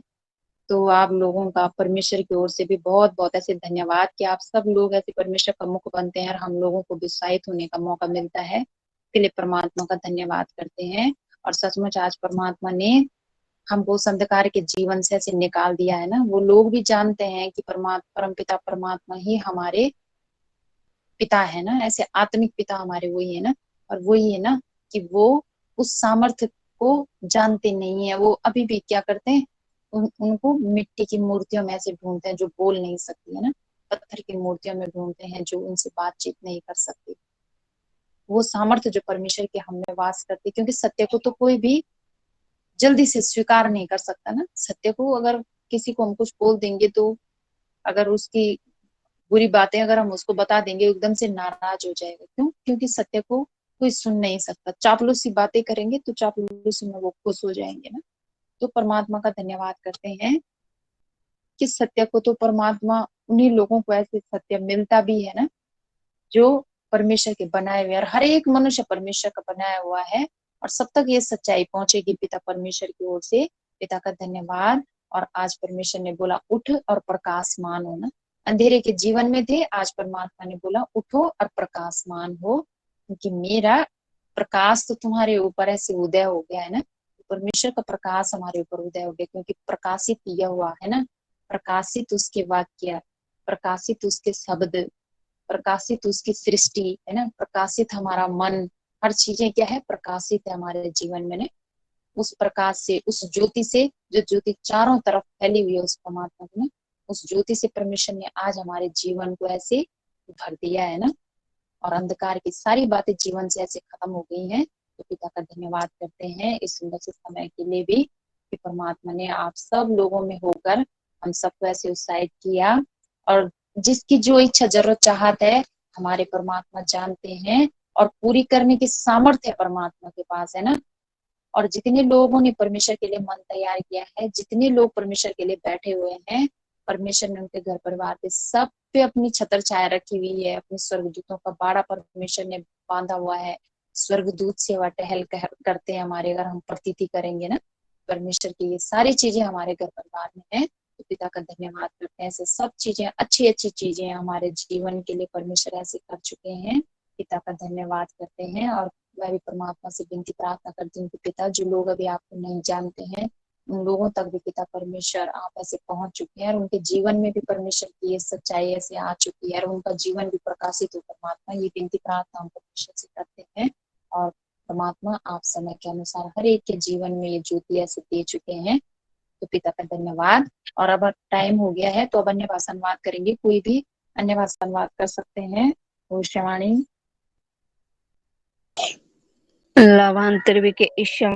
तो आप लोगों का परमेश्वर की ओर से भी बहुत बहुत ऐसे धन्यवाद कि आप सब लोग ऐसे परमेश्वर का मुख बनते हैं, और हम लोगों को भी उत्साहित होने का मौका मिलता है। इसके लिए परमात्मा का धन्यवाद करते हैं। और सचमुच आज परमात्मा ने हमको उस अंधकार के जीवन से ऐसे निकाल दिया है ना। वो लोग भी जानते हैं कि परम पिता परमात्मा ही हमारे पिता है ना, ऐसे आत्मिक पिता हमारे वही है ना। और वही है ना कि वो उस सामर्थ्य को जानते नहीं है। वो अभी भी क्या करते हैं, उनको मिट्टी की मूर्तियों में ऐसे ढूंढते हैं जो बोल नहीं सकती है ना, पत्थर की मूर्तियों में ढूंढते हैं जो उनसे बातचीत नहीं कर सकती। वो सामर्थ्य जो परमेश्वर के हम में वास करती, क्योंकि सत्य को तो कोई भी जल्दी से स्वीकार नहीं कर सकता ना। सत्य को अगर किसी को हम कुछ बोल देंगे, तो अगर उसकी बुरी बातें अगर हम उसको बता देंगे, एकदम से नाराज हो जाएगा। क्यों? क्योंकि सत्य को कोई सुन नहीं सकता। चापलूसी बातें करेंगे तो चापलूसी में वो खुश हो जाएंगे ना। तो परमात्मा का धन्यवाद करते हैं कि सत्य को तो परमात्मा, उन्हीं लोगों को ऐसे सत्य मिलता भी है ना जो परमेश्वर के बनाए हुए, और हर एक मनुष्य परमेश्वर का बनाया हुआ है। और सब तक ये सच्चाई पहुंचेगी पिता परमेश्वर की ओर से। पिता का धन्यवाद। और आज परमेश्वर ने बोला उठ और प्रकाशमान हो ना। अंधेरे के जीवन में थे, आज परमात्मा ने बोला उठो और प्रकाशमान हो, क्योंकि मेरा प्रकाश तो तुम्हारे ऊपर ऐसे उदय हो गया है ना। परमेश्वर का प्रकाश हमारे ऊपर उदय हो गया, क्योंकि प्रकाशित किया हुआ है ना। प्रकाशित उसके वाक्य, प्रकाशित उसके शब्द, प्रकाशित उसकी सृष्टि है ना, प्रकाशित हमारा मन, हर चीजें क्या है, प्रकाशित है हमारे जीवन में ने। उस प्रकाश से, उस ज्योति से, जो ज्योति चारों तरफ फैली हुई है उस परमात्मा में, उस ज्योति से परमेश्वर ने आज हमारे जीवन को ऐसे भर दिया है ना। और अंधकार की सारी बातें जीवन से ऐसे खत्म हो गई हैं। तो पिता का धन्यवाद करते हैं इस सुंदर से समय के लिए भी, कि परमात्मा ने आप सब लोगों में होकर हम सबको ऐसे उत्साहित किया। और जिसकी जो इच्छा जरूरत चाहत है, हमारे परमात्मा जानते हैं, और पूरी करने की सामर्थ्य परमात्मा के पास है ना। और जितने लोगों ने परमेश्वर के लिए मन तैयार किया है, जितने लोग परमेश्वर के लिए बैठे हुए हैं, परमेश्वर ने उनके घर परिवार पे सब पे अपनी छतर छाया रखी हुई है। अपने स्वर्गदूतों का बाड़ा परमेश्वर ने बांधा हुआ है। स्वर्गदूत सेवा टहल करते हैं हमारे, अगर हम प्रतीति करेंगे ना परमेश्वर की, ये सारी चीजें हमारे घर परिवार में है। तो पिता का धन्यवाद करते हैं। ऐसे सब चीजें, अच्छी अच्छी चीजें हमारे जीवन के लिए परमेश्वर ऐसे कर चुके हैं। पिता का धन्यवाद करते हैं। और मैं भी परमात्मा से विनती प्रार्थना करती हूँ कि पिता, जो लोग अभी आपको नहीं जानते हैं, उन लोगों तक भी पिता परमेश्वर आप ऐसे पहुंच चुके हैं और उनके जीवन में भी परमेश्वर की ये सच्चाई ऐसे आ चुकी है और उनका जीवन भी प्रकाशित हो परमात्मा। ये विनती प्रार्थना हम परमेश्वर से करते हैं और परमात्मा आप समय के अनुसार हर एक के जीवन में ये ज्योति ऐसे दे चुके हैं, तो पिता का धन्यवाद। और अब टाइम हो गया है तो अब अन्य भाषानुवाद करेंगे, कोई भी अन्य भाषानुवाद कर सकते हैं। भविष्यवाणी लाभांतर के ईश्वर